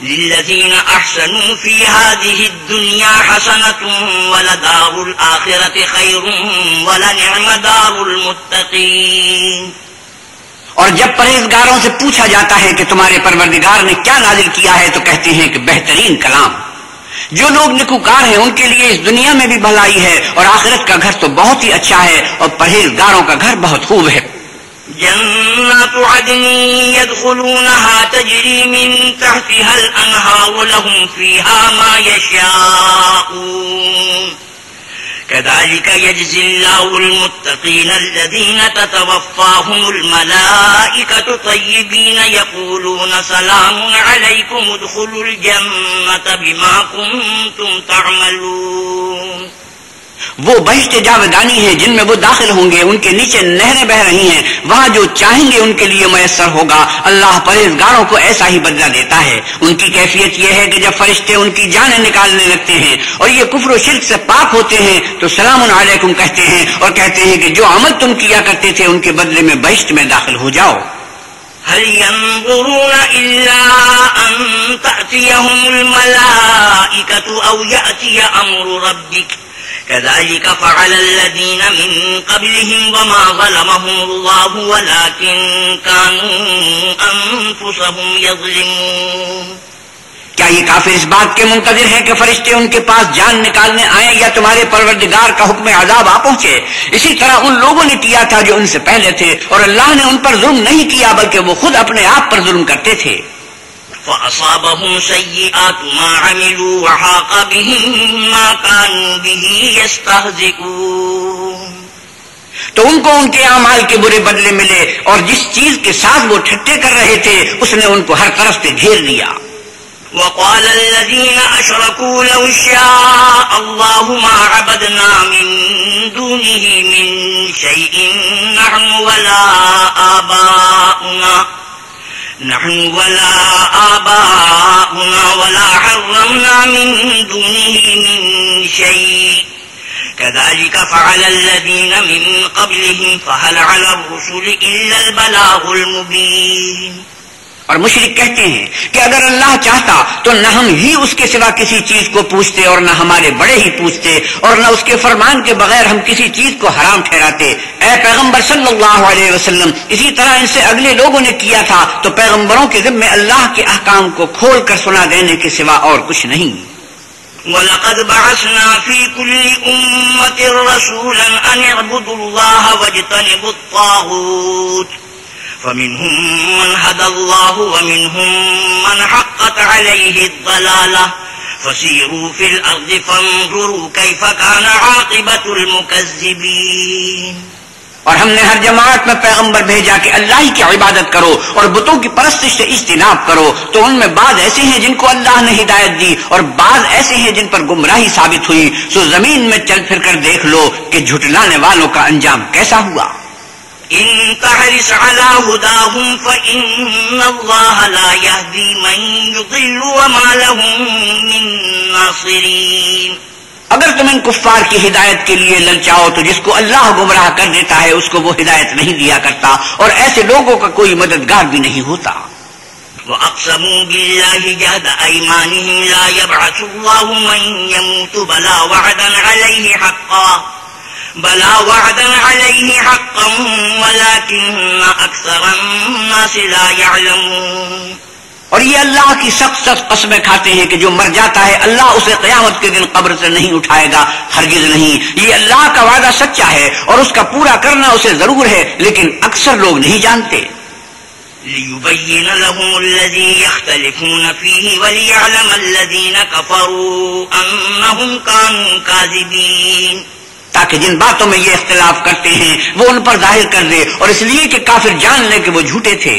للذين أحسنوا في هذه الدنيا حسنة ولدار الآخرة خير ولنعم دار المتقين. اور جب پرہیزگاروں سے پوچھا جاتا ہے کہ تمہارے پروردگار نے کیا نازل کیا ہے تو کہتے ہیں کہ بہترین کلام. جو لوگ نیکوکار ہیں ان کے لیے اس دنیا میں بھی بھلائی ہے اور آخرت کا گھر تو بہت ہی اچھا ہے اور پرہیزگاروں کا گھر بہت خوب ہے. جنات عدن يدخلونها تجري من تحتها الأنهار لهم فيها ما يشاءون كذلك يجزي الله المتقين الذين تتوفاهم الملائكة طيبين يقولون سلام عليكم ادخلوا الجنة بما كنتم تعملون. وہ بہشت جاودانی ہیں جن میں وہ داخل ہوں گے، ان کے نیچے نہریں بہ رہی ہیں، وہاں جو چاہیں گے ان کے لیے میسر ہوگا. اللہ پرہیزگاروں کو ایسا ہی بدلہ دیتا ہے. ان کی کیفیت یہ ہے کہ جب فرشتے ان کی جانیں نکالنے لگتے ہیں اور یہ کفر و شرک سے پاک ہوتے ہیں تو سلام علیکم کہتے ہیں اور کہتے ہیں کہ جو عمل تم کیا کرتے تھے ان کے بدلے میں بہشت میں داخل ہو جاؤ. هل ينظرون إلا أن تأتيهم الملائكة أو يأتي أمر ربك كذلك فعل الذين من قبلهم وما ظلمهم الله ولكن كانوا أنفسهم يظلمون. کیا یہ کافر اس بات کے منتظر ہے کہ فرشتے ان کے پاس جان نکالنے آئیں یا تمہارے پروردگار کا حکم عذاب آ پہنچے؟ اسی طرح ان لوگوں نے کیا تھا جو ان سے پہلے تھے، اور اللہ نے ان پر ظلم نہیں کیا بلکہ وہ خود اپنے آپ پر ظلم کرتے تھے. فأصابهم سيئات ما عملوا وحاق بهم ما كانوا به يستهزئون. تو ان کو ان کے اعمال کے برے بدلے ملے اور جس چیز کے ساتھ وہ ٹھٹے کر رہے تھے اس نے ان کو ہر طرف سے گھیر لیا. وقال الذين أشركوا لو شاء الله ما عبدنا من دونه من شيء نحن ولا آباؤنا ولا حرمنا من دونه من شيء كذلك فعل الذين من قبلهم فهل على الرسل إلا البلاغ المبين. اور مشرک کہتے ہیں کہ اگر اللہ چاہتا تو نہ ہم ہی اس کے سوا کسی چیز کو پوچھتے اور نہ ہمارے بڑے ہی پوچھتے اور نہ اس کے فرمان کے بغیر ہم کسی چیز کو حرام ٹھہراتے. اے پیغمبر صلی اللہ علیہ وسلم، اسی طرح ان سے اگلے لوگوں نے کیا تھا تو پیغمبروں کے ذمے اللہ کے احکام کو کھول کر سنا دینے کے سوا اور کچھ نہیں. وَلَقَدْ بَعَثْنَا فِي كُلِّ أُمَّةٍ رَسُولًا أَنِ اعْبُدُوا اللَّهَ وَاجْتَنِبُوا الطَّاغُوتَ فمنهم من هدى الله ومنهم من حقت عليه الضلالة فسيروا في الأرض فانظروا كيف كان عاقبة المكذبين. اور ہم نے ہر جماعت میں پیغمبر بھیجا کہ اللہ ہی کی عبادت کرو اور بتوں کی پرستش سے اجتناب کرو. تو ان میں بعض ایسے ہیں جن کو اللہ نے ہدایت دی اور بعض ایسے ہیں جن پر گمراہی ثابت ہوئی. سو زمین میں چل پھر کر دیکھ لو کہ جھٹلانے والوں کا انجام کیسا ہوا. إن تحرص على هداهم فإن الله لا يهدي من يضل وما لهم من ناصرين. اگر تم ان کفار کی ہدایت کے لیے للچاؤ تو جس کو اللہ گمراہ کر دیتا ہے اس کو وہ ہدایت نہیں دیا کرتا اور ایسے لوگوں کا کوئی مددگار بھی نہیں ہوتا. وَأَقْسَمُوا بِاللَّهِ جَهْدَ أَيْمَانِهِمْ لَا يَبْعَثُ اللَّهُ مَن يَمُوتُ بَلَى وَعْدًا عَلَيْهِ حَقًّا وَلَكِنَّ أَكْثَرَ النَّاسِ لَا يَعْلَمُونَ. اور یہ اللہ کی سخت سخت قسمیں کھاتے ہیں کہ جو مر جاتا ہے اللہ اسے قیامت کے دن قبر سے نہیں اٹھائے گا، ہرگز نہیں. یہ اللہ کا وعدہ سچا ہے اور اس کا پورا کرنا اسے ضرور ہے، لیکن اکثر لوگ نہیں جانتے. لِيُبَيِّنَ لَهُمُ الَّذِي يَخْتَلِفُونَ فِيهِ وَلِيَعْلَمَ الَّذِينَ كَفَرُوا أَنَّهُمْ كَانُوا كَاذِبِينَ. تاکہ جن باتوں میں یہ اختلاف کرتے ہیں وہ ان پر ظاہر کر دے اور اس لیے کہ کافر جان لے کہ وہ جھوٹے تھے.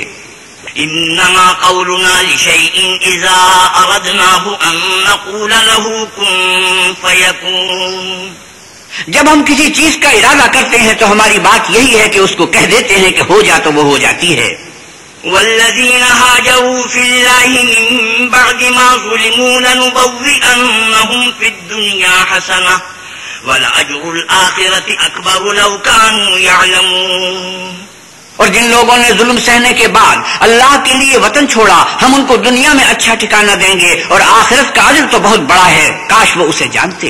انما قولنا لشيء اذا اردناه ان نقول له كن فيكون. جب ہم کسی چیز کا ارادہ کرتے ہیں تو ہماری بات یہی ہے کہ اس کو کہہ دیتے ہیں کہ ہو جا تو وہ ہو جاتی ہے. والذين هاجروا في الله من بعد ما ظلموا لنبوئنهم في الدنيا حسنة وَلَأَجْرُ الْآخِرَةِ أَكْبَرُ لَوْ كَانُوا يَعْلَمُونَ. اور جن لوگوں نے ظلم سہنے کے بعد اللہ کے لیے وطن چھوڑا ہم ان کو دنیا میں اچھا ٹھکانہ دیں گے اور آخرت کا اجر تو بہت بڑا ہے، کاش وہ اسے جانتے.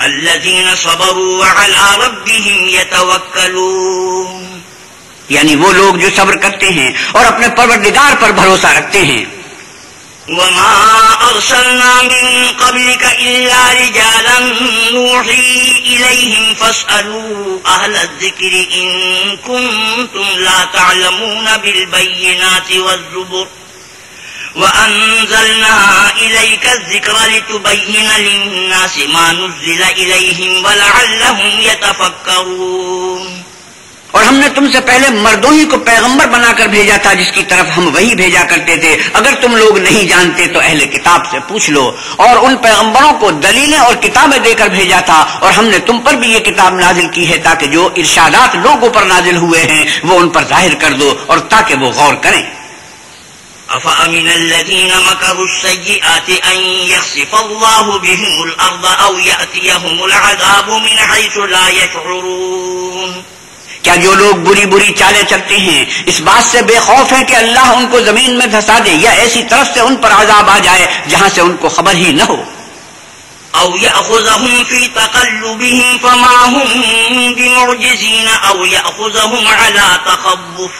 الَّذِينَ صَبَرُوا وَعَلَىٰ رَبِّهِمْ يَتَوَكَّلُونَ. یعنی وہ لوگ جو صبر کرتے ہیں اور اپنے پروردگار پر بھروسہ رکھتے ہیں. وَمَا أَرْسَلْنَا مِن قَبْلِكَ إِلَّا رِجَالًا نُوحِي إِلَيْهِمْ فَاسْأَلُوا أَهْلَ الذِّكْرِ إِن كُنتُمْ لَا تَعْلَمُونَ بِالْبَيِّنَاتِ وَالزُّبُرِ وَأَنزَلْنَا إِلَيْكَ الذِّكْرَ لِتُبَيِّنَ لِلنَّاسِ مَا نُزِّلَ إِلَيْهِمْ وَلَعَلَّهُمْ يَتَفَكَّرُونَ اور ہم نے تم سے پہلے مردوں ہی کو پیغمبر بنا کر بھیجا تھا جس کی طرف ہم وہی بھیجا کرتے تھے. اگر تم لوگ نہیں جانتے تو اہل کتاب سے پوچھ لو. اور ان پیغمبروں کو دلیلیں اور کتابیں دے کر بھیجا تھا. اور ہم نے تم پر بھی یہ کتاب نازل کی ہے تاکہ جو ارشادات لوگوں پر نازل ہوئے ہیں وہ ان پر ظاہر کر دو اور تاکہ وہ غور کریں. أَفَأَمِنَ الَّذِينَ مَكَرُوا السَّيِّئَاتِ أَن يَخْسِفَ اللَّهُ بِهِمُ الْأَرْضَ أَوْ يَأْتِيَهُمُ الْعَذَابُ مِنْ حَيْثُ لَا يَشْعُرُونَ. کیا جو لوگ بری بری چالیں چلتے ہیں اس بات سے بے خوف ہیں کہ اللہ ان کو زمین میں دھسا دے یا ایسی طرف سے ان پر عذاب آ جائے جہاں سے ان کو خبر ہی نہ ہو؟ أَوْ يَأْخُذَهُمْ فِي تَقَلُّبِهِمْ فَمَا هُمْ بِمُعْجِزِينَ أَوْ يَأْخُذَهُمْ عَلَى تَخَوُّفٍ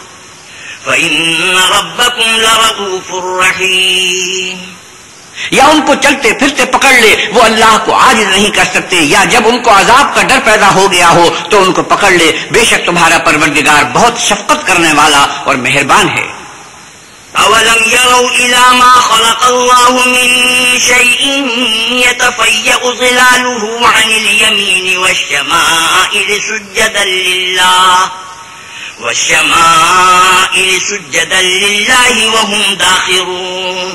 فَإِنَّ رَبَّكُمْ لَرَءُوفٌ رَحِيمٌ. یا ان کو چلتے پھرتے پکڑ لے وہ اللہ کو عاجز نہیں کر سکتے، یا جب ان کو عذاب کا ڈر پیدا ہو گیا ہو تو ان کو پکڑ لے. بے شک تمہارا پروردگار بہت شفقت کرنے والا اور مہربان ہے. أَوَلَمْ يَرَوْا إِلَى مَا خَلَقَ اللَّهُ مِنْ شَيْءٍ يَتَفَيَّأُ ظِلَالُهُ عَنِ الْيَمِينِ وَالشَّمَائِلِ سُجَّدًا لِلَّهِ وَهُمْ دَاخِرُونَ.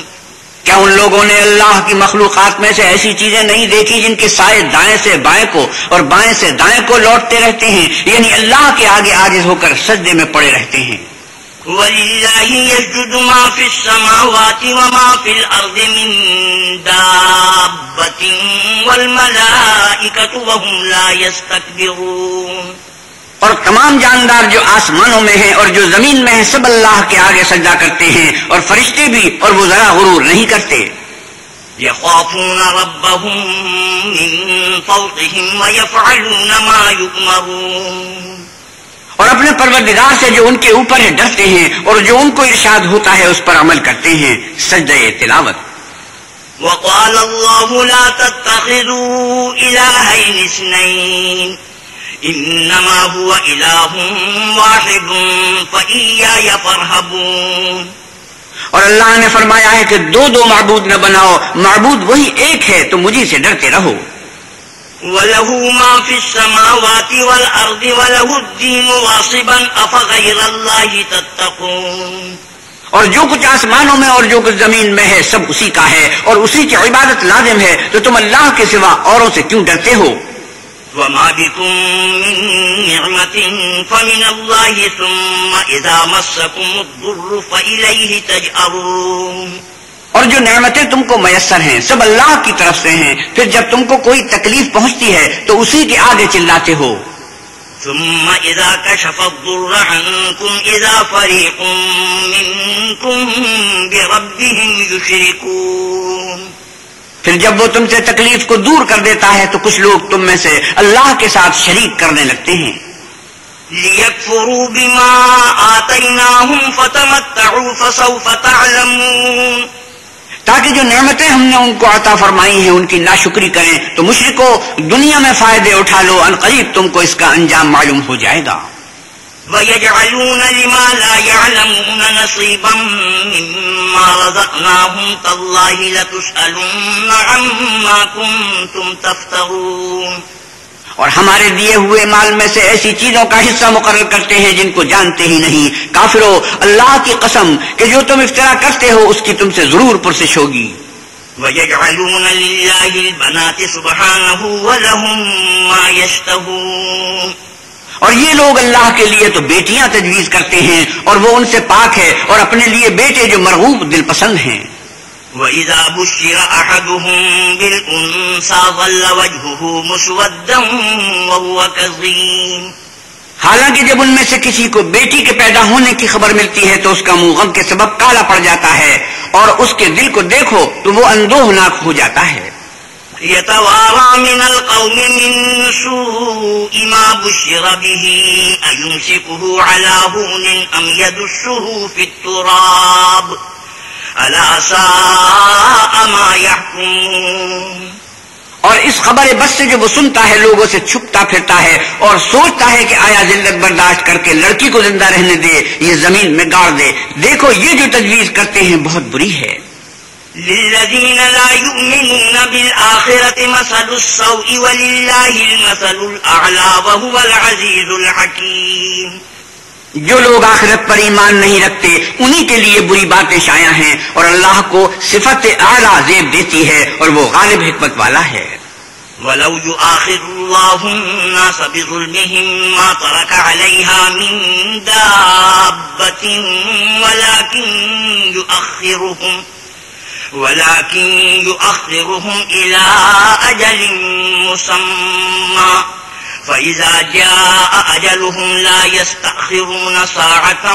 کیا ان لوگوں نے اللہ کی مخلوقات میں سے ایسی چیزیں نہیں دیکھی جن کے سائے دائیں سے بائیں کو اور بائیں سے دائیں کو لوٹتے رہتے ہیں، یعنی اللہ کے آگے عاجز ہو کر سجدے میں پڑے رہتے ہیں. وَلِلَّهِ يَسْجُدُ مَا فِي السَّمَاوَاتِ وَمَا فِي الْأَرْضِ مِن دَابَّةٍ وَالْمَلَائِكَةُ وَهُمْ لَا يَسْتَكْبِرُونَ. اور تمام جاندار جو آسمانوں میں ہیں اور جو زمین میں ہیں سب اللہ کے آگے سجدہ کرتے ہیں، اور فرشتے بھی، اور وہ ذرا غرور نہیں کرتے. يَخَافُونَ رَبَّهُم مِّن فَوْقِهِمْ وَيَفْعَلُونَ مَا يُؤْمَرُونَ. اور اپنے پروردگار سے جو ان کے اوپر ہے ڈرتے ہیں اور جو ان کو ارشاد ہوتا ہے اس پر عمل کرتے ہیں. سجدہ تلاوت. وَقَالَ اللَّهُ لَا تَتَّخِذُوا إِلَٰهَيْنِ اثْنَيْنِ إِنَّمَا هُوَ إِلَٰهٌ وَاحِدٌ فَإِيَّايَ فَارْهَبُونِ. اور اللہ نے فرمایا ہے کہ دو معبود نہ بناؤ، معبود وہی ایک ہے تو مجھے سے ڈرتے رہو. وَلَهُ مَا فِي السَّمَاوَاتِ وَالْأَرْضِ وَلَهُ الدِّينُ وَاصِبًا أَفَغَيْرَ اللَّهِ تَتَّقُونَ. اور جو کچھ آسمانوں میں اور جو کچھ زمین میں ہے سب اسی کا ہے اور اسی کی عبادت لازم ہے، تو تم اللہ کے سوا اوروں سے کیوں ڈرتے ہو؟ وَمَا بِكُم مِّن نِّعْمَةٍ فَمِنَ اللَّهِ ثُمَّ إِذَا مَسَّكُمُ الضُّرُّ فَإِلَيْهِ تَجْأَرُونَ. اور جو نعمتیں تم کو میسر ہیں سب اللہ کی طرف سے ہیں، پھر جب تم کو کوئی تکلیف پہنچتی ہے تو اسی کے آگے چلاتے ہو. ثم إذا كشف الضر عنكم إذا فريق منكم بربهم يشركون. پھر جب وہ تم سے تکلیف کو دور کر دیتا ہے تو کچھ لوگ تم میں سے اللہ کے ساتھ شریک کرنے لگتے ہیں. لِيَكْفُرُوا بِمَا آتَيْنَاهُمْ فَتَمَتَّعُوا فَسَوْفَ تَعْلَمُونَ. تاکہ جو نعمتیں ہم نے ان کو عطا فرمائی ہیں ان کی ناشکری کریں تو مشرکو دنیا میں فائدے اٹھا لو، ان قریب تم کو اس کا انجام معلوم ہو جائے گا. وَيَجْعَلُونَ لِمَا لَا يَعْلَمُونَ نَصِيبًا مِّمَّا رَزَقْنَاهُمْ تَاللَّهِ لَتُسْأَلُنَّ عَمَّا كُنتُمْ تَفْتَرُونَ. اور ہمارے دیے ہوئے مال میں سے ایسی چیزوں کا حصہ مقرر کرتے ہیں جن کو جانتے ہی نہیں. کافرو، اللہ کی قسم کہ جو تم افطرا کرتے ہو اس کی تم سے ضرور پرسش ہوگی. وَيَجْعَلُونَ لِلَّهِ الْبَنَاتِ سُبْحَانَهُ وَلَهُم مَّا يَشْتَهُونَ. اور یہ لوگ اللہ کے لیے تو بیٹیاں تجویز کرتے ہیں اور وہ ان سے پاک ہے، اور اپنے لیے بیٹے جو مرغوب دل پسند ہیں. وَإِذَا بُشِّرَ أَحَدُهُم بِالْأُنثَىٰ ظَلَّ وَجْهُهُ مُسْوَدًّا وَهُوَ كَظِيمٌ. حالانکہ جب ان میں سے کسی کو بیٹی کے پیدا ہونے کی خبر ملتی ہے تو اس کا منہ غم کے سبب کالا پڑ جاتا ہے، اور اس کے دل کو دیکھو تو وہ اندوہناک ہو جاتا ہے. يَتَوَارَىٰ مِنَ الْقَوْمِ مِن سُوءِ مَا بُشِّرَ بِهِ أَيُمْسِكُهُ عَلَىٰ هُونٍ أَمْ يَدُسُّهُ فِي التُّرَابِ أَلَا سَاءَ مَا يَحْكُمُونَ. اور اس خبر بس سے جو وہ سنتا ہے لوگوں سے چھپتا اٹھتا پھرتا ہے اور سوچتا ہے کہ آیا ذلت برداشت کر کے لڑکی کو زندہ رہنے دے، یہ زمین میں گاڑ دے. دیکھو یہ جو تجویز کرتے ہیں بہت بری ہے. للذین لا یؤمنون بالآخرة مثل السوء وللہ المثل الأعلی وهو العزیز الحکیم. جو لوگ آخرت پر ایمان نہیں رکھتے انہی کے لیے بری باتیں شائع ہیں، اور اللہ کو صفت اعلیٰ زیب دیتی ہے اور وہ غالب حکمت والا ہے. وَلَوْ يُؤَاخِذُ اللَّهُ النَّاسَ بِظُلْمِهِمْ مَا تَرَكَ عَلَيْهَا مِن دَابَّةٍ وَلَكِنْ يُؤَخِّرُهُمْ إِلَىٰ أَجَلٍ مُّسَمًّى فَإِذَا جَاءَ أَجَلُهُمْ لَا يَسْتَأْخِرُونَ سَاعَةً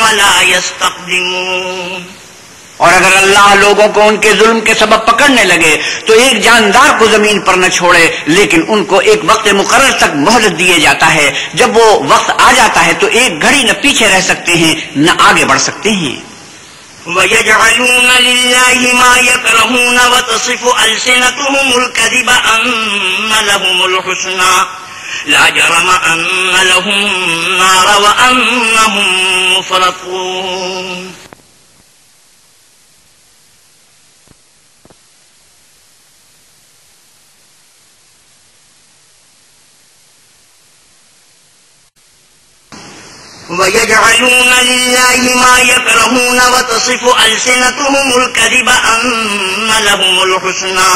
وَلَا يَسْتَقْدِمُونَ. اور اگر اللہ لوگوں کو ان کے ظلم کے سبب پکڑنے لگے تو ایک جاندار کو زمین پر نہ چھوڑے، لیکن ان کو ایک وقت مقرر تک مہلت دیے جاتا ہے. جب وہ وقت آ جاتا ہے تو ایک گھڑی نہ پیچھے رہ سکتے ہیں نہ آگے بڑھ سکتے ہیں. وَيَجْعَلُونَ لِلَّهِ مَا يَكْرَهُونَ وَتَصِفُ أَلْسِنَتُهُمُ الْكَذِبَ أَنَّ لَهُمُ الْحُسْنَىٰ لَا جَرَمَ أَنَّ لَهُمُ النَّارَ وَأَنَّهُم مُّفْرَطُونَ. وَيَجْعَلُونَ لِلَّهِ مَا يَكْرَهُونَ وَتَصِفُ أَلْسِنَتُهُمُ الْكَذِبَ أَنَّ لَهُمُ الْحُسْنَىٰ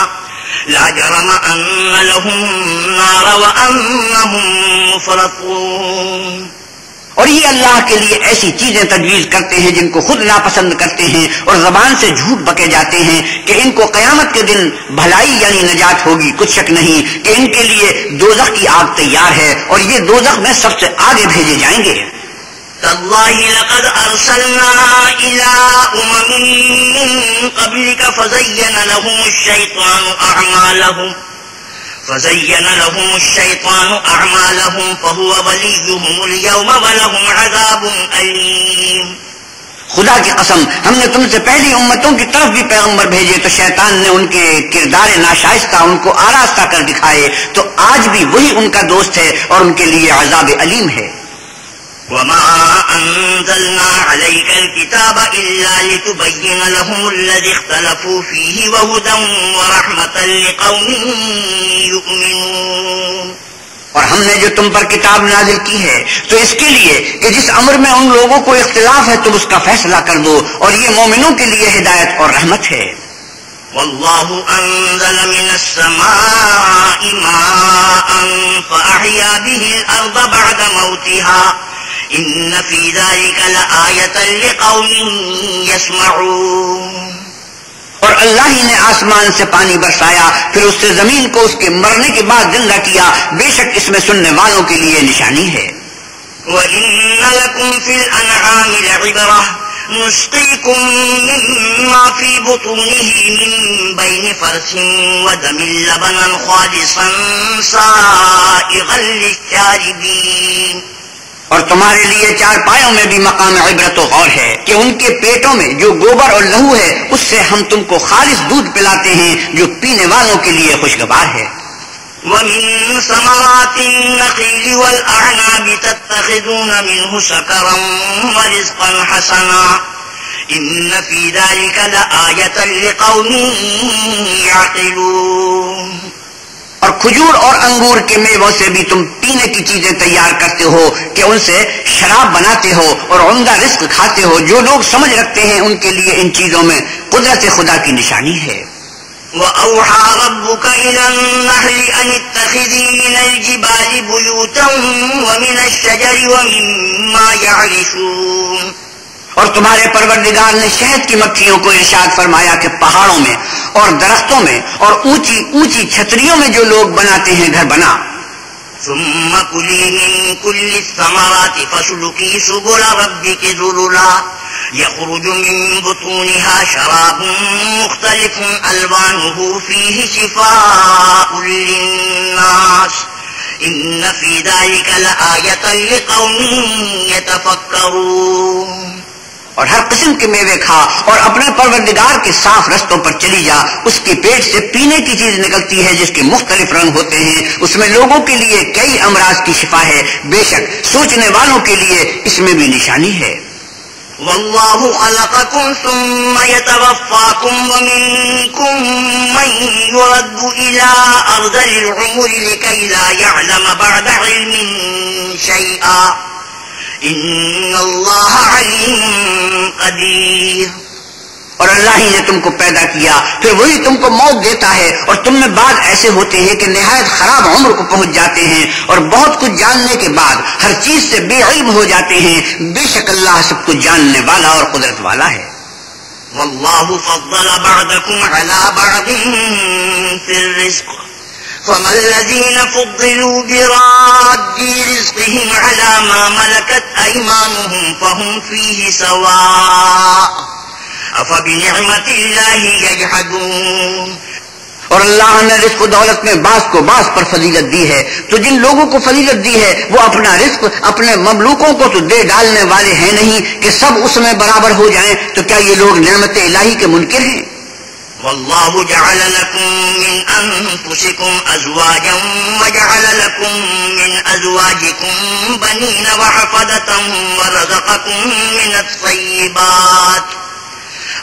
لَا جَرَمَ أَنَّ لَهُمُ النَّارَ وَأَنَّهُم مُّفْرَطُونَ. اور یہ اللہ کے لیے ایسی چیزیں تجویز کرتے ہیں جن کو خود ناپسند کرتے ہیں، اور زبان سے جھوٹ بکے جاتے ہیں کہ ان کو قیامت کے دن بھلائی یعنی نجات ہوگی. کچھ شک نہیں کہ ان کے لیے دوزخ کی آگ تیار ہے اور یہ دوزخ میں سب سے آگے بھیجے جائیں گے. تاللہ لقد ارسلنا الى من قبلك فزين لهم الشيطان اعمالهم فهو وليهم اليوم ولهم عذاب اليم. خدا کی قسم ہم نے تم سے پہلی امتوں کی طرف بھی پیغمبر بھیجے تو شیطان نے ان کے کردار ناشائستہ ان کو آراستہ کر دکھائے، تو آج بھی وہی ان کا دوست ہے اور ان کے لیے عذاب علیم ہے. وَمَا أَنزَلْنَا عَلَيْكَ الْكِتَابَ إِلَّا لِتُبَيِّنَ لَهُمُ الَّذِي اخْتَلَفُوا فِيهِ وَهُدًى وَرَحْمَةً لِقَوْمٍ يُؤْمِنُونَ. اور ہم نے جو تم پر کتاب نازل کی ہے تو اس کے لیے کہ جس امر میں ان لوگوں کو اختلاف ہے تم اس کا فیصلہ کر دو، اور یہ مومنوں کے لیے ہدایت اور رحمت ہے. والله أنزل من السماء ماء فأحيا به الأرض بعد موتها إن في ذلك لآية لقوم يسمعون. اور اللہ ہی نے آسمان سے پانی برسایا، پھر اس سے زمین کو اس کے مرنے کے بعد زندہ کیا، بے شک اس میں سننے والوں کے لیے نشانی ہے. وَإِنَّ لَكُمْ فِي الْأَنْعَامِ لَعِبْرَةً نسقيكم مما في بطونه من بين فرث ودم لبنا خالصا سائغا للشاربين. اور تمہارے لیے چار پایوں میں بھی مقام عبرت و غور ہے کہ ان کے پیٹوں میں جو گوبر اور لہو ہے اس سے ہم تم کو خالص دودھ پلاتے ہیں جو پینے والوں کے لیے خوشگوار ہے. وَمِن ثَمَرَاتِ النَّخِيلِ وَالْأَعْنَابِ تَتَّخِذُونَ مِنْهُ سَكَرًا وَرِزْقًا حَسَنًا إِنَّ فِي ذَلِكَ لَآيَةً لِقَوْمٍ يَعْقِلُونَ. اور کھجور اور انگور کے میووں سے بھی تم پینے کی چیزیں تیار کرتے ہو کہ ان سے شراب بناتے ہو اور عمدہ رزق کھاتے ہو. جو لوگ سمجھ رکھتے ہیں ان کے لیے ان چیزوں میں قدرت خدا کی نشانی ہے. وَأَوْحَى رَبُّكَ إِلَى النَّحْلِ أَنِ اتَّخِذِي مِنَ الْجِبَالِ بُيُوتًا وَمِنَ الشَّجَرِ وَمِمَّا يَعْرِشُونَ. اور تمہارے پروردگار نے شہد کی مکھیوں کو ارشاد فرمایا کہ پہاڑوں میں اور درختوں میں اور اونچی اونچی چھتریوں میں جو لوگ بناتے ہیں گھر بنا. ثم كلي من كل الثمرات فاسلكي سبل ربك ذللا يخرج من بطونها شراب مختلف ألوانه فيه شفاء للناس إن في ذلك لآية لقوم يتفكرون. اور ہر قسم کے میوے کھا اور اپنے پروردگار کے صاف رستوں پر چلی جا. اس کی پیٹ سے پینے کی چیز نکلتی ہے جس کے مختلف رنگ ہوتے ہیں. اس میں لوگوں کے لیے کئی امراض کی شفا ہے. بے شک سوچنے والوں کے لیے اس میں بھی نشانی ہے. والله خلقكم ثم يتوفاكم ومنكم من يرد إلى أرذل العمر لكي لا يعلم بعد علم شيئا إن الله عليم قدير. اور اللہ ہی نے تم کو پیدا کیا پھر وہی تم کو موت دیتا ہے اور تم میں بعض ایسے ہوتے ہیں کہ نہایت خراب عمر کو پہنچ جاتے ہیں اور بہت کچھ جاننے کے بعد ہر چیز سے بے علم ہو جاتے ہیں. بے شک اللہ سب کچھ جاننے والا اور قدرت والا ہے. والله فضل بعضكم على بعض في الرزق فما الذين فضلوا براد رزقهم على ما ملكت أيمانهم فهم فيه سواء أفبنعمة الله يجحدون. اور اللہ نے رزق و دولت میں بعض کو بعض پر فضیلت دی ہے تو جن لوگوں کو فضیلت دی ہے وہ اپنا رزق اپنے مملوکوں کو تو دے ڈالنے والے ہیں نہیں کہ سب اس میں برابر ہو جائیں. تو کیا یہ لوگ نعمت الہی کے منکر ہیں؟ والله جعل لكم من أنفسكم أزواجا وجعل لكم من أزواجكم بنين وحفدة ورزقكم من الطيبات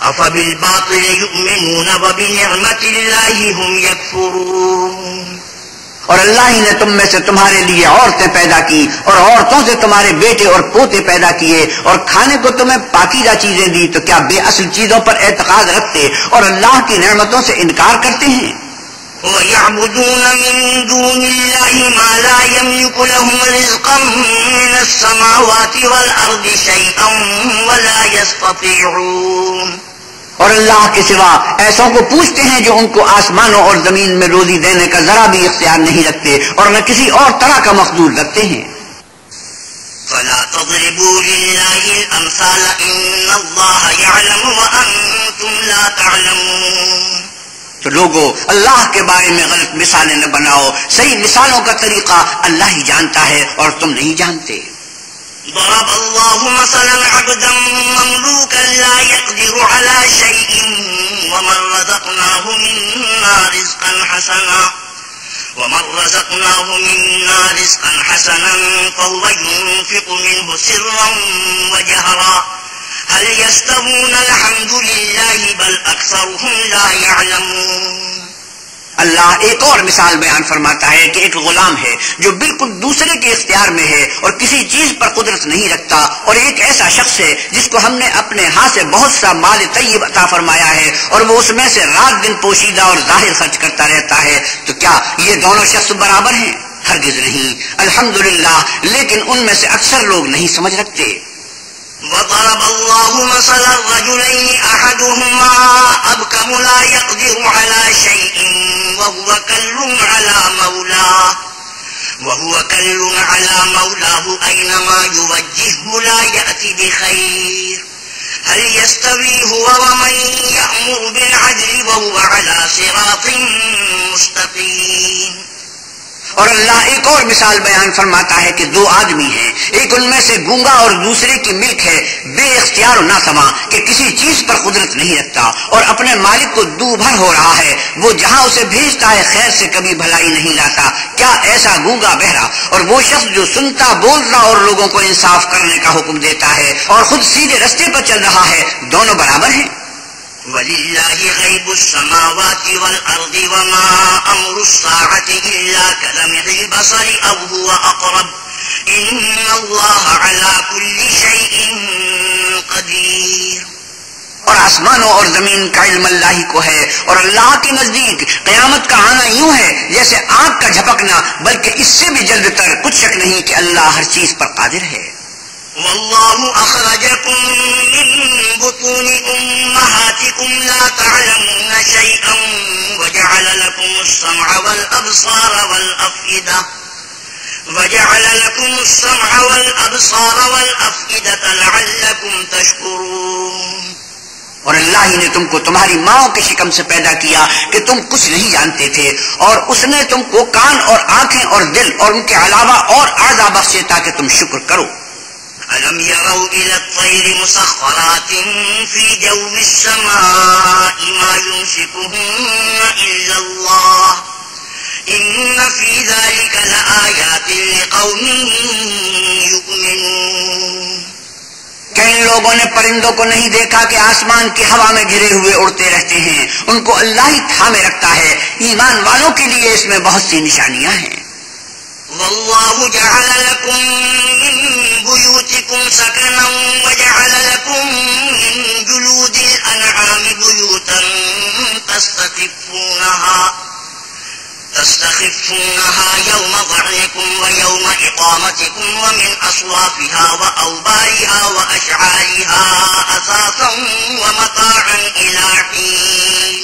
أفبالباطل يؤمنون وبنعمة الله هم يكفرون. اور اللہ ہی نے تم میں سے تمہارے لیے عورتیں پیدا کی اور عورتوں سے تمہارے بیٹے اور پوتے پیدا کیے اور کھانے کو تمہیں پاکیزہ چیزیں دی. تو کیا بے اصل چیزوں پر اعتقاد رکھتے اور اللہ کی نعمتوں سے انکار کرتے ہیں؟ وَيَعْبُدُونَ مِن دُونِ اللَّهِ مَا لَا يَمْلِكُ لَهُمْ رِزْقًا مِّنَ السَّمَاوَاتِ وَالْأَرْضِ شَيْئًا وَلَا يَسْتَطِيعُونَ. اور اللہ کے سوا ایسوں کو پوچھتے ہیں جو ان کو آسمانوں اور زمین میں روزی دینے کا ذرا بھی اختیار نہیں رکھتے اور نہ کسی اور طرح کا مقدور رکھتے ہیں. فلا تضربوا لله الأمثال إن الله يعلم وأنتم لا تعلمون. تو لوگو اللہ کے بارے میں غلط مثالیں نہ بناؤ. صحیح مثالوں کا طریقہ اللہ ہی جانتا ہے اور تم نہیں جانتے. ضرب الله مثلا عبدا مملوكا لا يقدر على شيء ومن رزقناه منا رزقا حسنا فهو ينفق منه سرا وجهرا هل يستوون الحمد لله بل أكثرهم لا يعلمون. اللہ ایک اور مثال بیان فرماتا ہے کہ ایک غلام ہے جو بالکل دوسرے کے اختیار میں ہے اور کسی چیز پر قدرت نہیں رکھتا اور ایک ایسا شخص ہے جس کو ہم نے اپنے ہاتھ سے بہت سا مال طیب عطا فرمایا ہے اور وہ اس میں سے رات دن پوشیدہ اور ظاہر خرچ کرتا رہتا ہے. تو کیا یہ دونوں شخص برابر ہیں؟ ہرگز نہیں. الحمدللہ لیکن ان میں سے اکثر لوگ نہیں سمجھ رکھتے. وضرب الله مثلا الرجلين أحدهما أبكم لا يقدر على شيء وهو كل على مولاه أينما يوجهه لا يأتي بخير هل يستوي هو ومن يأمر بالعدل وهو على صراط مستقيم. اور اللہ ایک اور مثال بیان فرماتا ہے کہ دو آدمی ہیں ایک ان میں سے گونگا اور دوسرے کی ملک ہے بے اختیار و ناسواں کہ کسی چیز پر قدرت نہیں رکھتا اور اپنے مالک کو دو بھر ہو رہا ہے. وہ جہاں اسے بھیجتا ہے خیر سے کبھی بھلائی نہیں لاتا. کیا ایسا گونگا بہرا اور وہ شخص جو سنتا بولتا اور لوگوں کو انصاف کرنے کا حکم دیتا ہے اور خود سیدھے رستے پر چل رہا ہے دونوں برابر ہیں؟ وَلِلَّهِ غَيْبُ السَّمَاوَاتِ وَالْأَرْضِ وَمَا أَمْرُ السَّاعَةِ إِلَّا كَلَمْحِ الْبَصَرِ أَوْ هُوَ أَقْرَبُ إِنَّ اللَّهَ عَلَى كُلِّ شَيْءٍ قَدِيرٌ. اور آسمانوں اور زمین کا علم اللہ کو ہے اور اللہ کے نزدیک قیامت کا آنا یوں ہے جیسے آنکھ کا جھپکنا بلکہ اس سے بھی جلد تر. کچھ شک نہیں کہ اللہ ہر چیز پر قادر ہے. والله أخرجكم من بطون أمهاتكم لا تعلمون شيئا وجعل لكم السمع والأفئدة لعلكم تشكرون. اور اللہ ہی نے تم کو تمہاری ماں کے شکم سے پیدا کیا کہ تم کچھ نہیں جانتے تھے اور اس نے تم کو کان اور آنکھیں اور دل اور ان کے علاوہ اور اعضاء بخشے تاکہ تم شکر کرو. ألم يروا إلى الطير مسخرات في جو السماء ما يمسكهن إلا الله إن في ذلك لآيات لقوم يؤمنون. کہ ان لوگوں نے پرندوں کو نہیں دیکھا کہ آسمان کی ہوا میں گھرے ہوئے اڑتے رہتے ہیں، ان کو اللہ ہی تھامے رکھتا ہے. ایمان والوں کے لیے اس میں بہت سی نشانیاں ہیں. والله جعل لكم من بيوتكم سكنا وجعل لكم من جلود الأنعام بيوتا تستخفونها يوم ظعنكم ويوم إقامتكم ومن أصوافها وأوبارها وأشعارها أثاثا ومتاعا إلى حين.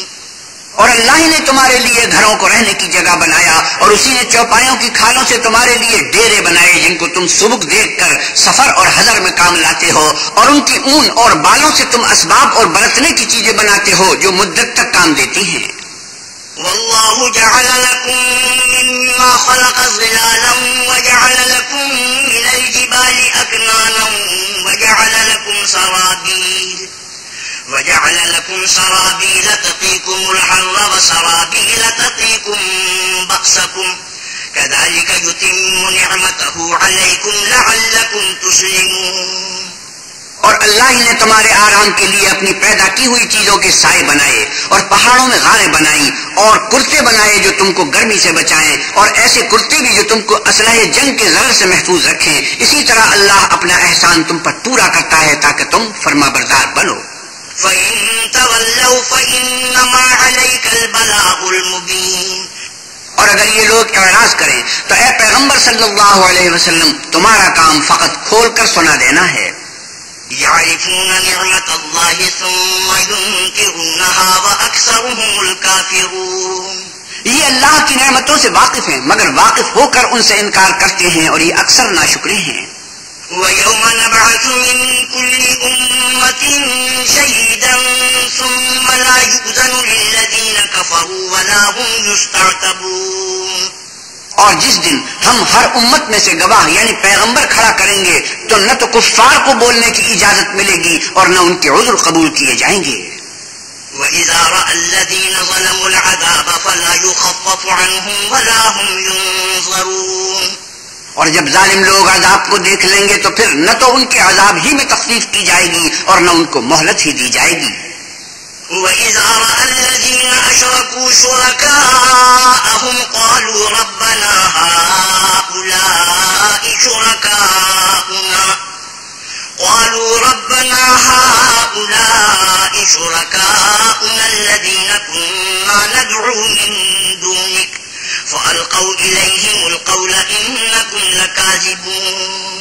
اور اللہ ہی نے تمہارے لیے گھروں کو رہنے کی جگہ بنایا، اور اسی نے چوپایوں کی کھالوں سے تمہارے لیے ڈیرے بنائے جن کو تم سبک دیکھ کر سفر اور حضر میں کام لاتے ہو، اور ان کی اون اور بالوں سے تم اسباب اور برتنے کی چیزیں بناتے ہو جو مدت تک کام دیتی ہیں. والله جعل لكم مما خلق ظلالا وجعل لكم من الجبال أكنانا وجعل لكم سرابيل تقيكم الحر وسرابيل تقيكم بأسكم كذلك يتم نعمته عليكم لعلكم تسلمون. اور اللہ ہی نے تمہارے آرام کے لیے اپنی پیدا کی ہوئی چیزوں کے سائے بنائے، اور پہاڑوں میں غاریں بنائی، اور کرتے بنائے جو تم کو گرمی سے بچائیں، اور ایسے کرتے بھی جو تم کو اسلحے جنگ کے ضرر سے محفوظ رکھیں. اسی طرح اللہ اپنا احسان تم پر پورا کرتا ہے تاکہ تم فرما بردار بنو. فَإِن تَوَلَّوْا فَإِنَّمَا عَلَيْكَ الْبَلَاغُ الْمُبِينُ. اور اگر یہ لوگ اعراض کریں تو اے پیغمبر صلی اللہ علیہ وسلم تمہارا کام فقط کھول کر سنا دینا ہے. يعرفون نعمة الله ثم ينكرونها وأكثرهم الكافرون. یہ اللہ کی نعمتوں سے واقف ہیں مگر واقف ہو کر ان سے انکار کرتے ہیں، اور یہ اکثر ناشکرے ہیں. وَيَوْمَ نَبْعَثُ مِن كُلِّ أُمَّةٍ شَهِيدًا ثُمَّ لَا يُؤْذَنُ لِلَّذِينَ كَفَرُوا وَلَا هُمْ يُسْتَعْتَبُونَ. اور جس دن ہم ہر امت میں سے گواہ یعنی پیغمبر کھڑا کریں گے تو نہ تو کفار کو بولنے کی اجازت ملے گی اور نہ ان کے عذر قبول کیے جائیں گے. وَإِذَا رَأَى الَّذِينَ ظَلَمُوا الْعَذَابَ فَلَا يُخَفَّفُ عَنْهُمْ وَلَا هُمْ يُنظَرُونَ. اور جب ظالم لوگ عذاب کو دیکھ لیں گے تو پھر نہ تو ان کے عذاب ہی میں تخفیف کی جائے گی اور نہ ان کو مہلت ہی دی جائے گی. وَإِذَا رَأَى الَّذِينَ أَشْرَكُوا شُرَكَاءَهُمْ قَالُوا رَبَّنَا هَؤُلَاءِ شُرَكَاؤُنَا الَّذِينَ كُنَّا نَدْعُو مِن دُونِكَ فَأَلْقَوْا إِلَيْهِمُ الْقَوْلَ إِنَّكُمْ لَكَاذِبُونَ.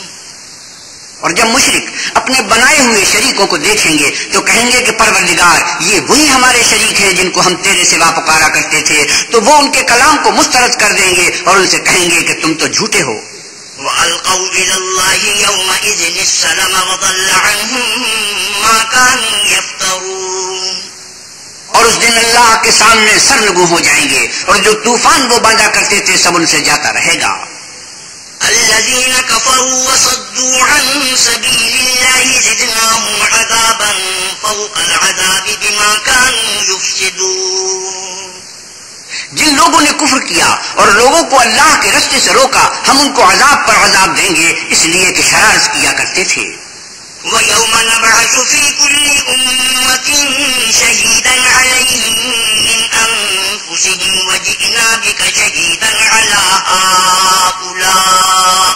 اور جب مشرک اپنے بنائے ہوئے شریکوں کو دیکھیں گے تو کہیں گے کہ پروردگار یہ وہی ہمارے شریک ہیں جن کو ہم تیرے سوا پکارا کرتے تھے. تو وہ ان کے کلام کو مسترد کر دیں گے اور ان سے کہیں گے کہ تم تو جھوٹے ہو. وَأَلْقَوْا إِلَى اللَّهِ يَوْمَئِذٍ السَّلَمَ وَضَلَّ عَنْهُمْ مَا كَانُوا يَفْتَرُونَ. اور اس دن اللہ کے سامنے سرنگوں ہو جائیں گے اور جو طوفان وہ باندھا کرتے تھے سب ان سے جاتا رہے گا. الذين كفروا وصدوا عن سبيل الله زدناهم عذابا فوق العذاب بما كانوا يفسدون. جن لوگوں نے کفر کیا اور لوگوں کو اللہ کے رستے سے روکا ہم ان کو عذاب پر عذاب دیں گے اس لیے کہ شرارت کیا کرتے تھے. وَيَوْمَ نَبْعَثُ فِي كُلِّ أُمَّةٍ شَهِيدًا عَلَيْهِمْ مِنْ أَنفُسِهِمْ وَجِئْنَا بِكَ شَهِيدًا عَلَى هَؤُلَاءِ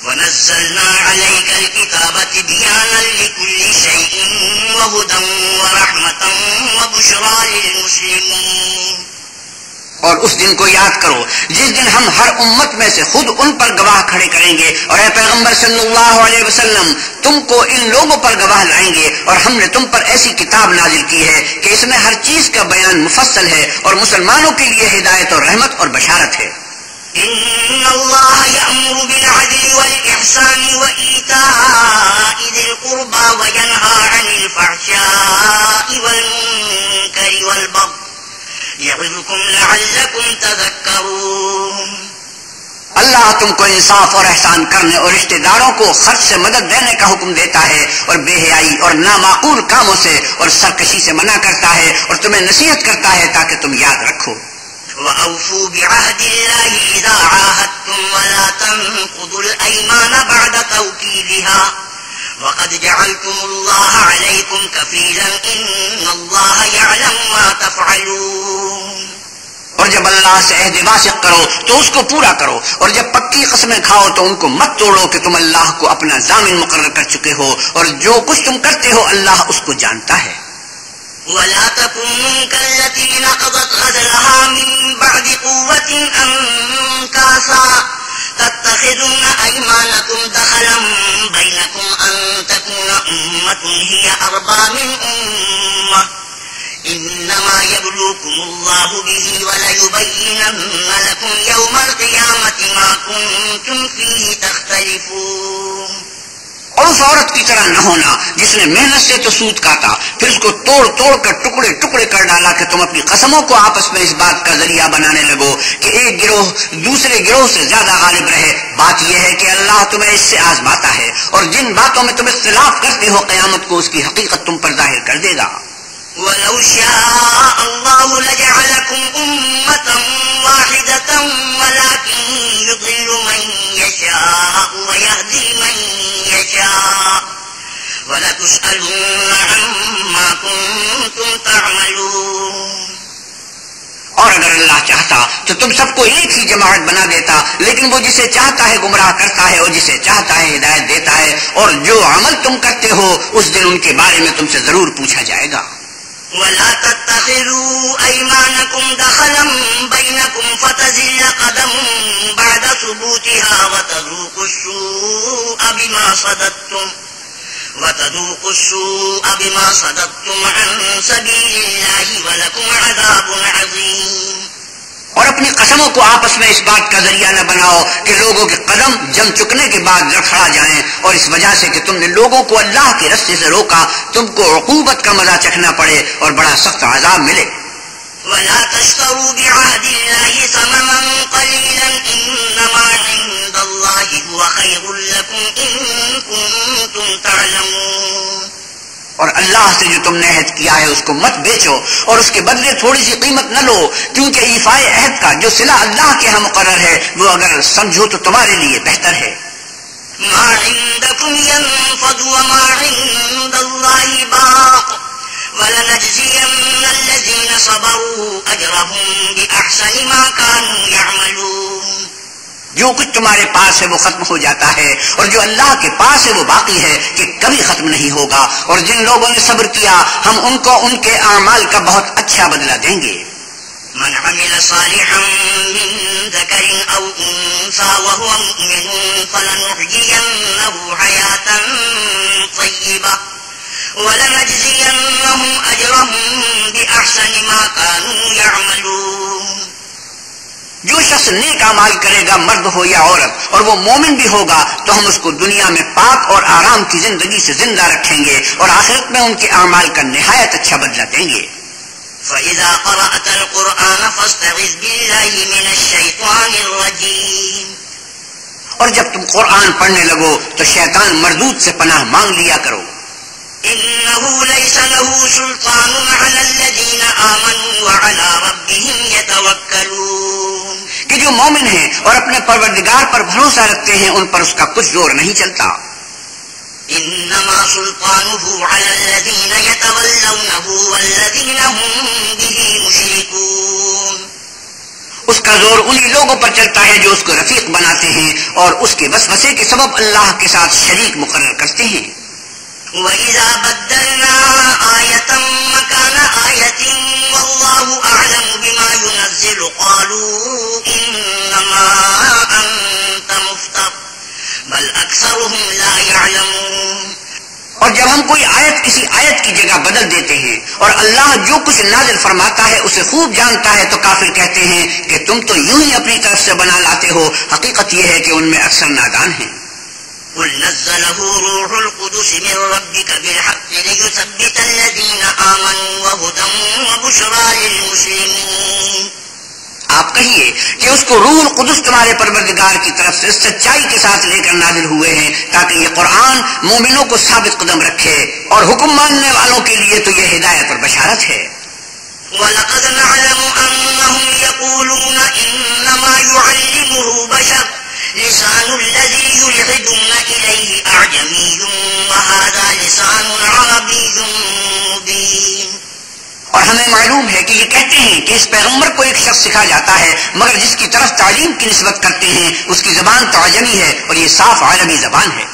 وَنَزَّلْنَا عَلَيْكَ الْكِتَابَ تِبْيَانًا لِكُلِّ شَيْءٍ وَهُدًى وَرَحْمَةً وَبُشْرَى لِلْمُسْلِمِينَ. اور اس دن کو یاد کرو جس دن ہم ہر امت میں سے خود ان پر گواہ کھڑے کریں گے، اور اے پیغمبر صلی اللہ علیہ وسلم تم کو ان لوگوں پر گواہ لائیں گے، اور ہم نے تم پر ایسی کتاب نازل کی ہے کہ اس میں ہر چیز کا بیان مفصل ہے اور مسلمانوں کے لیے ہدایت اور رحمت اور بشارت ہے. إن الله يأمر بالعدل والإحسان وإيتاء ذي القربى وينهى عن الفحشاء والمنكر والبغي يعظكم لعلكم تذكرون. اللہ تم کو انصاف اور احسان کرنے اور رشتہ داروں کو خرچ سے مدد دینے کا حکم دیتا ہے اور بے حیائی اور نامعقول کاموں سے اور سرکشی سے منع کرتا ہے اور تمہیں نصیحت کرتا ہے تاکہ تم یاد رکھو. وَأَوْفُوا بِعَهْدِ اللَّهِ إِذَا عَاهَدتُّمْ وَلَا تَنقُضُوا الْأَيْمَانَ بَعْدَ تَوْكِيدِهَا وَقَدْ جَعَلْتُمُ اللَّهَ عَلَيْكُمْ كَفِيلًا إِنَّ اللَّهَ يَعْلَمُ مَا تَفْعَلُونَ. اور جب اللہ سے عہد واثق کرو تو اس کو پورا کرو، اور جب پکی قسمیں کھاؤ تو ان کو مت توڑو کہ تم اللہ کو اپنا ضامن مقرر کر چکے ہو، اور جو کچھ تم کرتے ہو اللہ اس کو جانتا ہے. ولا تكونوا كالتي نقضت غزلها من بعد قوة أنكاثا تتخذون أيمانكم دخلا بينكم أن تكون أمة هي أربى من أمة إنما يبلوكم الله به وليبينن لكم يوم القيامة ما كنتم فيه تختلفون. اور اس عورت کی طرح نہ ہونا جس نے محنت سے تو سود کاٹا پھر اس کو توڑ توڑ کر ٹکڑے ٹکڑے کر ڈالا کہ تم اپنی قسموں کو آپس میں اس بات کا ذریعہ بنانے لگو کہ ایک گروہ دوسرے گروہ سے زیادہ غالب رہے. بات یہ ہے کہ اللہ تمہیں اس سے آزماتا ہے، اور جن باتوں میں تم اختلاف کرتے ہو قیامت کو اس کی حقیقت تم پر ظاہر کر دے گا. وَلَوْ شَاءَ اللَّهُ لَجَعَلَكُمْ أُمَّةً وَاحِدَةً وَلَكِنْ يُضِلُّ مَن يَشَاءُ وَيَهْدِي مَن يَشَاءُ وَلَتُسْأَلُنَّ عَمَّا كُنتُمْ تَعْمَلُونَ. اور اگر اللہ چاہتا تو تم سب کو ایک ہی جماعت بنا دیتا، لیکن وہ جسے چاہتا ہے گمراہ کرتا ہے اور جسے چاہتا ہے ہدایت دیتا ہے، اور جو عمل تم کرتے ہو اس دن ان کے بارے میں تم سے ضرور پوچھا جائے گا. وَلَا تَتَّخِذُوا أَيْمَانَكُمْ دَخَلًا بَيْنَكُمْ فَتَزِلَّ قَدَمٌ بَعْدَ ثُبُوتِهَا وَتَذُوقُوا السُّوءَ بِمَا صَدَدتُّمْ عَن سَبِيلِ اللَّهِ وَلَكُمْ عَذَابٌ عَظِيمٌ. اور اپنی قسموں کو آپس میں اس بات کا ذریعہ نہ بناؤ کہ لوگوں کے قدم جم چکنے کے بعد لڑکھڑا جائیں، اور اس وجہ سے کہ تم نے لوگوں کو اللہ کے رستے سے روکا تم کو عقوبت کا مزہ چکھنا پڑے اور بڑا سخت عذاب ملے. وَلَا تَشْتَرُوا بِعَهْدِ اللَّهِ ثَمَنًا قَلِيلًا إِنَّمَا عِندَ اللَّهِ هُوَ خَيْرٌ لَكُمْ إِن كُنتُمْ تَعْلَمُونَ. اور اللہ سے جو تم نے عہد کیا ہے اس کو مت بیچو اور اس کے بدلے تھوڑی سی قیمت نہ لو، کیونکہ ایفائے عہد کا جو صلہ اللہ کے ہاں مقرر ہے وہ اگر سمجھو تو تمہارے لیے بہتر ہے. ما عندكم ينفد وما عند الله باق وَلَنَجْزِيَنَّ الَّذِينَ صَبَرُوا أَجْرَهُمْ بِأَحْسَنِ مَا كَانُوا يَعْمَلُونَ. جو کچھ تمہارے پاس ہے وہ ختم ہو جاتا ہے، اور جو اللہ کے پاس ہے وہ باقی ہے کہ کبھی ختم نہیں ہوگا. اور جن لوگوں نے صبر کیا ہم ان کو ان کے اعمال کا بہت اچھا بدلہ دیں گے. من عمل صالحا من ذكر أو أنثى وهو مؤمن فلنحيينه حياة طيبة ولنجزينهم أجرهم بأحسن ما كانوا يعملون. جو شخص نیک اعمال کرے گا مرد ہو یا عورت اور وہ مومن بھی ہوگا تو ہم اس کو دنیا میں پاک اور آرام کی زندگی سے زندہ رکھیں گے اور آخرت میں ان کے اعمال کا نہایت اچھا بدلہ دیں گے. فَإِذَا قَرَأْتَ الْقُرْآنَ فَاسْتَعِذْ بِاللَّهِ مِنَ الشَّيْطَانِ الرَّجِيمِ. اور جب تم قرآن پڑھنے لگو تو شیطان مردود سے پناہ مانگ لیا کرو. إِنَّهُ لَيْسَ لَهُ سُلْطَانٌ عَلَى الَّذِينَ آمَنُوا وَعَلَى رَبِّهِمْ يَتَوَكَّلُونَ. کہ جو مومن ہیں اور اپنے پروردگار پر بھروسہ رکھتے ہیں ان پر اس کا کچھ زور نہیں چلتا. إِنَّمَا سُلْطَانُهُ عَلَى الَّذِينَ يَتَوَلَّوْنَهُ وَالَّذِينَ هُمْ بِهِ مُشْرِكُونَ. اس کا زور انہی لوگوں پر چلتا ہے جو اس کو رفیق بناتے ہیں اور اس کے وسوسے کے سبب اللہ کے ساتھ شریک مقرر کرتے ہیں. وَإِذَا بَدَّلْنَا آيَةً مَكَانَ آيَةٍ وَاللَّهُ أَعْلَمُ بِمَا يُنَزِّلُ قَالُوا إِنَّمَا أَنْتَ مُفْتَرٍ بَلْ أَكْثَرُهُمْ لَا يَعْلَمُونَ. اور جب ہم کوئی آیت کسی آیت کی جگہ بدل دیتے ہیں اور اللہ جو کچھ نازل فرماتا ہے اسے خوب جانتا ہے تو کافر کہتے ہیں کہ تم تو یوں ہی اپنی طرف سے بنا لاتے ہو. حقیقت یہ ہے کہ ان میں اکثر نادان ہیں. قُلْ نَزَّلَهُ رُوحُ الْقُدُسِ مِنْ رَبِّكَ بِالْحَقِّ لِيُثَبِّتَ الَّذِينَ آمَنُوا وَهُدًى وَبُشْرَى لِلْمُسْلِمِينَ. آپ کہیے کہ اس کو روح القدس تمہارے پروردگار کی طرف سے سچائی کے ساتھ لے کر نازل ہوئے ہیں تاکہ یہ قرآن مومنوں کو ثابت قدم رکھے، اور حکم ماننے والوں کے لیے تو یہ ہدایت اور بشارت ہے۔ وَلَقَدْ نَعْلَمُ أَنَّهُمْ يَقُولُونَ إِنَّمَا يُعَلِّمُهُ بَشَرٌ لِسَانُ الَّذِي يُلْحِدُونَ إِلَيْهِ أَعْجَمِيٌّ وَهَذَا لِسَانٌ عَرَبِيٌّ مُبِينٌ۔ اور ہمیں معلوم ہے کہ یہ کہتے ہیں کہ اس پیغمبر کو ایک شخص سکھا جاتا ہے، مگر جس کی طرف تعلیم کی نسبت کرتے ہیں اس کی زبان تو عجمی ہے اور یہ صاف عربی زبان ہے۔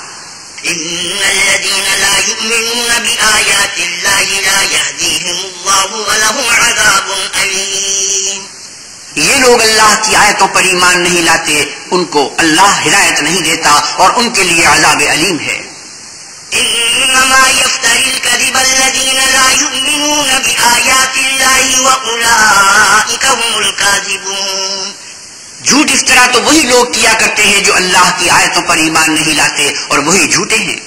إِنَّ الَّذِينَ لَا يُؤْمِنُونَ بِآيَاتِ اللَّهِ لَا يَهْدِيهِمُ اللَّهُ وَلَهُمْ عَذَابٌ أَلِيمٌ۔ یہ لوگ اللہ کی آیتوں پر ایمان نہیں لاتے، ان کو اللہ ہدایت نہیں دیتا اور ان کے لیے عذاب علیم ہے۔ إنما يفتري الكذب الذين لا يؤمنون بآيات الله وأولئك هم الكاذبون۔ جھوٹ افطرا تو وہی لوگ کیا کرتے ہیں جو اللہ کی آیتوں پر ایمان نہیں لاتے، اور وہی جھوٹے ہیں۔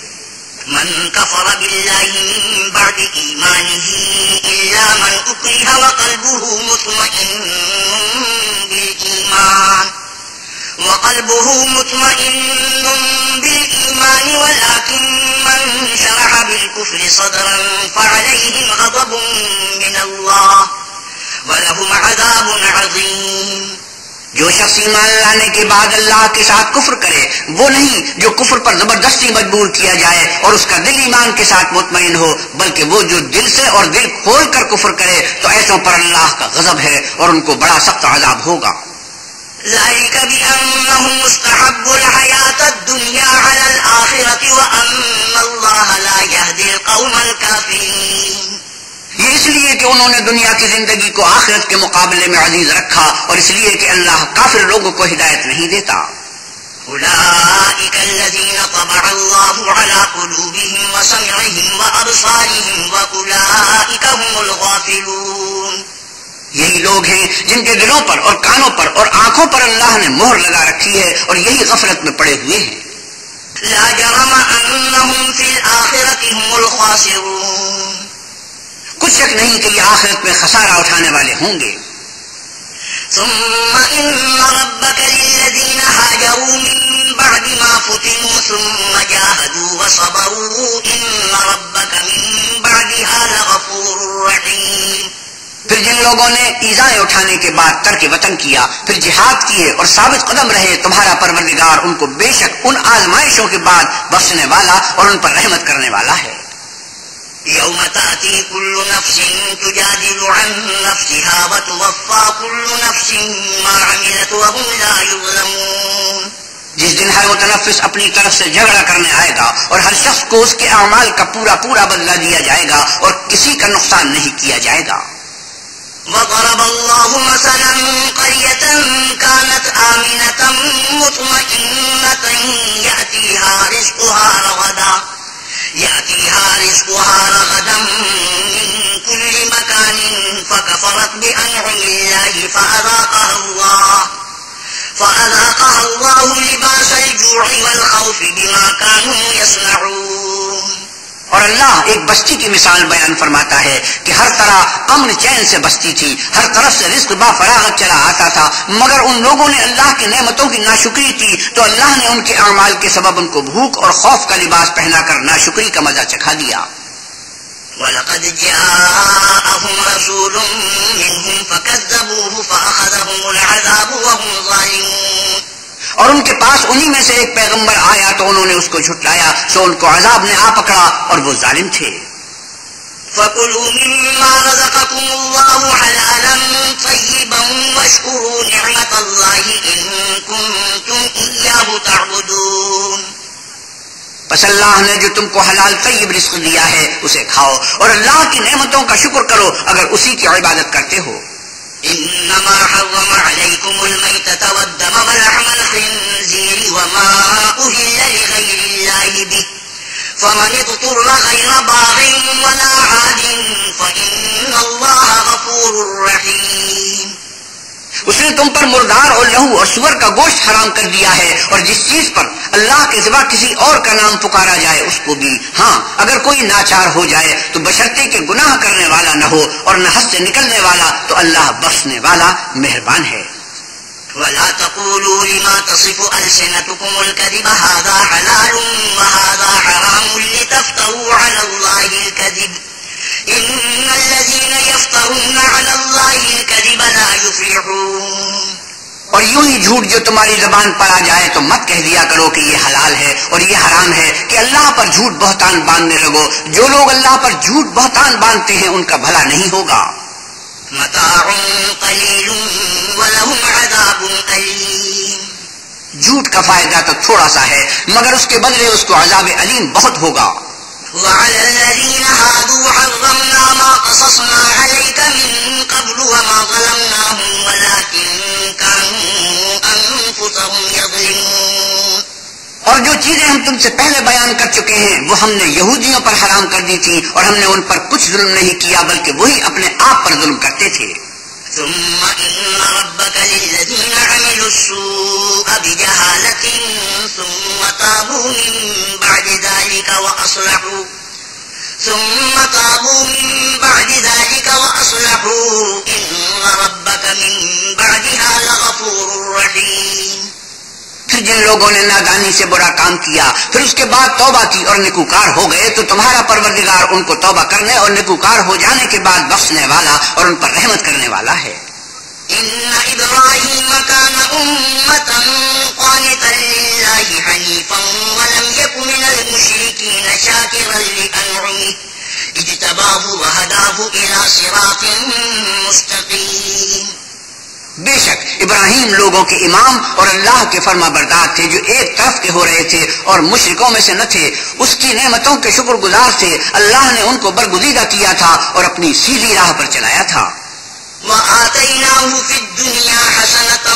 من كفر بالله من بعد إيمانه إلا من أكره وقلبه مطمئن بالإيمان ولكن من شرح بالكفر صدرا فعليهم غضب من الله ولهم عذاب عظيم۔ جو شخص ایمان لانے کے بعد اللہ کے ساتھ کفر کرے وہ نہیں جو کفر پر زبردستی مجبور کیا جائے اور اس کا دل ایمان کے ساتھ مطمئن ہو، بلکہ وہ جو دل سے اور دل کھول کر کفر کرے تو ایسوں پر اللہ کا غضب ہے اور ان کو بڑا سخت عذاب ہوگا۔ ذلك بأنهم استحبوا الحياة الدنيا على الآخرة وأن الله لا يهدي القوم الكافرين۔ یہ اس لیے کہ انہوں نے دنیا کی زندگی کو آخرت کے مقابلے میں عزیز رکھا، اور اس لیے کہ اللہ کافر لوگوں کو ہدایت نہیں دیتا۔ أولئك الذين طبع الله على قلوبهم وسمعهم وأبصارهم وأولئك هم الغافلون۔ یہی لوگ ہیں جن کے دلوں پر اور کانوں پر اور آنکھوں پر اللہ نے مہر لگا رکھی ہے، اور یہی غفلت میں پڑے ہوئے ہیں۔ لا جرم أنهم في الآخرة هم الخاسرون۔ کچھ شک نہیں کہ یہ آخرت میں خسارہ اٹھانے والے ہوں گے۔ ثم إن ربك للذين هاجروا من بعد ما فتنوا ثم جاهدوا وصبروا إن ربك من بعدها لغفور رحيم۔ پھر جن لوگوں نے ایذائیں اٹھانے کے بعد ترک وطن کیا، پھر جہاد کیے اور ثابت قدم رہے، تمہارا پروردگار ان کو بے شک ان آزمائشوں کے بعد بخشنے والا اور ان پر رحمت کرنے والا ہے۔ يوم تأتي كل نفس تجادل عن نفسها وتوفى كل نفس ما عملت وهم لا يظلمون۔ جس دن ہر متنفس اپنی طرف سے جھگڑا کرنے آئے گا اور ہر شخص کو اس کے اعمال کا پورا پورا بدلہ دیا جائے گا اور کسی کا نقصان نہیں کیا جائے گا۔ وضرب الله مثلا قرية كانت آمنة مطمئنة يأتيها رزقها رغدا من كل مكان فكفرت بأنعم الله فأذاقها الله لباس الجوع والخوف بما كانوا يصنعون۔ اور اللہ ایک بستی کی مثال بیان فرماتا ہے کہ ہر طرح امن چین سے بستی تھی، ہر طرف سے رزق با فراغت چلا آتا تھا، مگر ان لوگوں نے اللہ کی نعمتوں کی ناشکری کی تو اللہ نے ان کے اعمال کے سبب ان کو بھوک اور خوف کا لباس پہنا کر ناشکری کا مزہ چکھا دیا۔ وَلَقَدْ جَاءَهُمْ رَسُولٌ مِّنْهُمْ فَكَذَّبُوهُ فَأَخَذَهُمُ الْعَذَابُ وَهُمْ ظَالِمُونَ۔ اور ان کے پاس انہی میں سے ایک پیغمبر آیا تو انہوں نے اس کو جھٹلایا، سو ان کو عذاب نے آ پکڑا اور وہ ظالم تھے۔ فَكُلُوا مِمَّا رَزَقَكُمُ اللَّهُ حَلَالًا طَيِّبًا وَاشْكُرُوا نِعْمَةَ اللَّهِ إِن كُنتُمْ إِيَّاهُ تَعْبُدُونَ۔ پس اللہ نے جو تم کو حلال طیب رزق دیا ہے اسے کھاؤ اور اللہ کی نعمتوں کا شکر کرو اگر اسی کی عبادت کرتے ہو۔ إنما حرم عليكم الميتة والدم ولحم الخنزير وما أهل لغير الله به فمن اضطر غير باغ ولا عاد فإن الله غفور رحيم۔ اس نے تم پر مردار اور لہو اور سور کا گوشت حرام کر دیا ہے، اور جس چیز پر اللہ کے سوا کسی اور کا نام پکارا جائے اس کو بھی، ہاں اگر کوئی ناچار ہو جائے تو بشرطے کہ گناہ کرنے والا نہ ہو اور نہ حد سے نکلنے والا، تو اللہ بخشنے والا مہربان ہے۔ ولا تقولوا لما تصف ألسنتكم الكذب هذا حلال وهذا حرام لتفتروا على الله الكذب إن الذين يفترون على الله الكذب لا يفلحون. اور یوں ہی جھوٹ جو تمہاری زبان پر آ جائے تو مت کہہ دیا کرو کہ یہ حلال ہے اور یہ حرام ہے کہ اللہ پر جھوٹ بہتان باندھنے لگو. جو لوگ اللہ پر جھوٹ بہتان باندھتے ہیں ان کا بھلا نہیں ہوگا. متاع قلیل ولہم عذاب علیم. جھوٹ کا فائدہ تو تھوڑا سا ہے مگر اس کے بدلے اس کو عذاب علیم بہت ہوگا. وعلى الذين هادوا حرمنا ما قصصنا عليك من قبل وما ظلمناهم ولكن كانوا أنفسهم يظلمون. اور جو چیزیں ہم تم سے پہلے بیان کر چکے ہیں وہ ہم نے یہودیوں پر حرام کر دی تھی اور ہم نے ان پر کچھ ظلم نہیں کیا بلکہ وہی اپنے آپ پر ظلم کرتے تھے. ثم إن ربك للذين عملوا السوء بجهالة ثم تابوا من بعد ذلك وأصلحوا إن ربك من بعدها لغفور رحيم. پھر جن لوگوں نے نادانی سے برا کام کیا پھر اس کے بعد توبہ کی اور نیکوکار ہو گئے تو تمہارا پروردگار ان کو توبہ کرنے اور نیکوکار ہو جانے کے بعد بخشنے والا اور ان پر رحمت کرنے والا ہے. إن إبراهيم كان أمة قانتا لله حنيفا ولم يك من المشركين شاكرا لأنعمه اجتباه وهداه إلى صراط مستقيم. بے شک ابراہیم لوگوں کے امام اور اللہ کے فرما بردار تھے جو ایک طرف کے ہو رہے تھے اور مشرکوں میں سے نہ تھے. اس کی نعمتوں کے شکر گزار تھے. اللہ نے ان کو برگزیدہ کیا تھا اور اپنی سیدھی راہ پر چلایا تھا. وآتيناه في الدنيا حسنة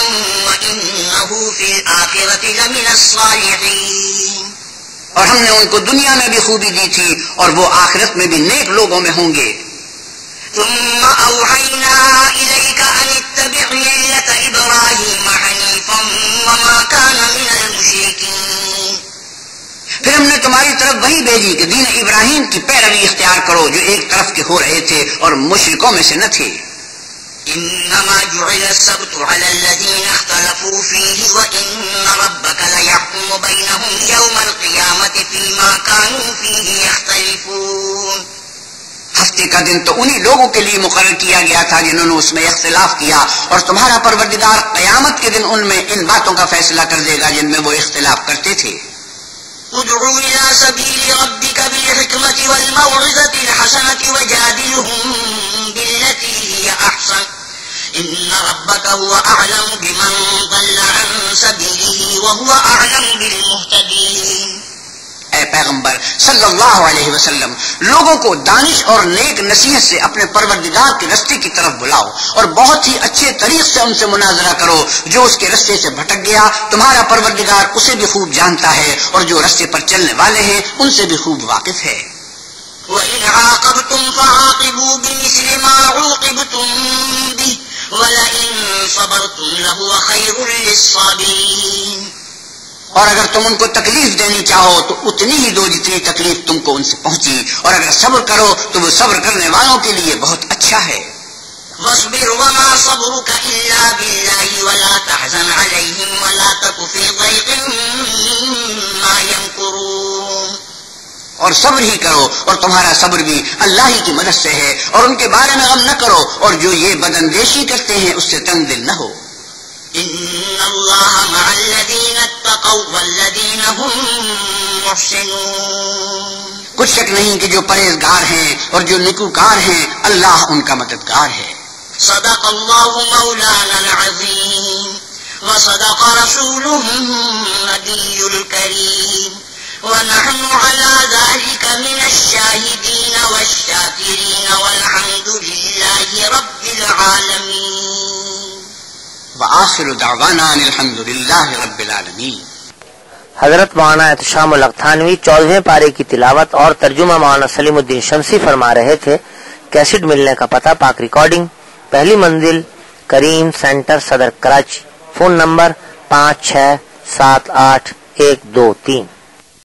وإنه في الآخرة لمن الصالحين. اور ہم نے ان کو دنیا میں بھی خوبی دی تھی اور وہ آخرت میں بھی نیک لوگوں میں ہوں گے. ثم أوحينا إليك أن اتبع ملة إبراهيم حنيفا وما كان من المشركين. پھر ہم نے تمہاری طرف وہی بھیجی کہ دین ابراہیم کی پیروی اختیار کرو جو ایک طرف کے ہو رہے تھے اور مشرکوں میں سے نہ تھے. إنما جعل السبت على الذين اختلفوا فيه وإن ربك ليحكم بينهم يوم القيامة فيما كانوا فيه يختلفون. ہفتے کا دن تو انہی لوگوں کے لیے مقرر کیا گیا تھا جنہوں نے اس میں اختلاف کیا اور تمہارا پروردگار قیامت کے دن ان میں ان باتوں کا فیصلہ کر دے گا جن میں وہ اختلاف کرتے تھے. ادعو إلى سبيل ربك بالحكمة والموعظة الحسنة وجادلهم بالتي هي أحسن إن ربك هو أعلم بمن ضل عن سبيله وهو أعلم بالمهتدين. اے پیغمبر صلی اللہ علیہ وسلم لوگوں کو دانش اور نیک نصیحت سے اپنے پروردگار کے رستے کی طرف بلاؤ اور بہت ہی اچھے طریق سے ان سے مناظرہ کرو. جو اس کے رستے سے بھٹک گیا تمہارا پروردگار اسے بھی خوب جانتا ہے اور جو رستے پر چلنے والے ہیں ان سے بھی خوب واقف ہے. وَإِنْ عَاقَبْتُمْ فَعَاقِبُوا بِمِثْلِ مَا عُوقِبْتُمْ بِهِ وَلَئِنْ صَبَرْتُمْ لَهُوَ خَيْرٌ لِلصَّابِرِينَ. اور اگر تم ان کو تکلیف دینی چاہو تو اتنی ہی دو جتنی تکلیف تم کو ان سے پہنچی اور اگر صبر کرو تو وہ صبر کرنے والوں کے لیے بہت اچھا ہے. واصبر وما صبرك إلا بالله ولا تحزن عليهم ولا تك في ضيق مما يمكرون. اور صبر ہی کرو اور تمہارا صبر بھی اللہ ہی کی مدد سے ہے اور ان کے بارے میں غم نہ کرو اور جو یہ بداندیشی کرتے ہیں اس سے تنگ دل نہ ہو. إن الله مع الذين اتقوا والذين هم محسنون. کچھ شک نہیں کہ جو پرہیزگار ہیں اور جو نیکوکار ہیں اللہ ان کا مددگار ہے. صدق الله مولانا العظيم وصدق رسوله النبي الكريم ونحن على ذلك من الشاهدين والشاكرين والحمد لله رب العالمين. وآخر دعوانا الحمد للہ رب العالمین. حضرت مولانا احتشام القتھانوی 14ویں پارے کی تلاوت اور ترجمہ مولانا سلیم الدین شمسی فرما رہے تھے. کیسٹ ملنے کا پتہ پاک ریکارڈنگ، پہلی منزل، کریم سینٹر، صدر کراچی. Phone number 5678 123.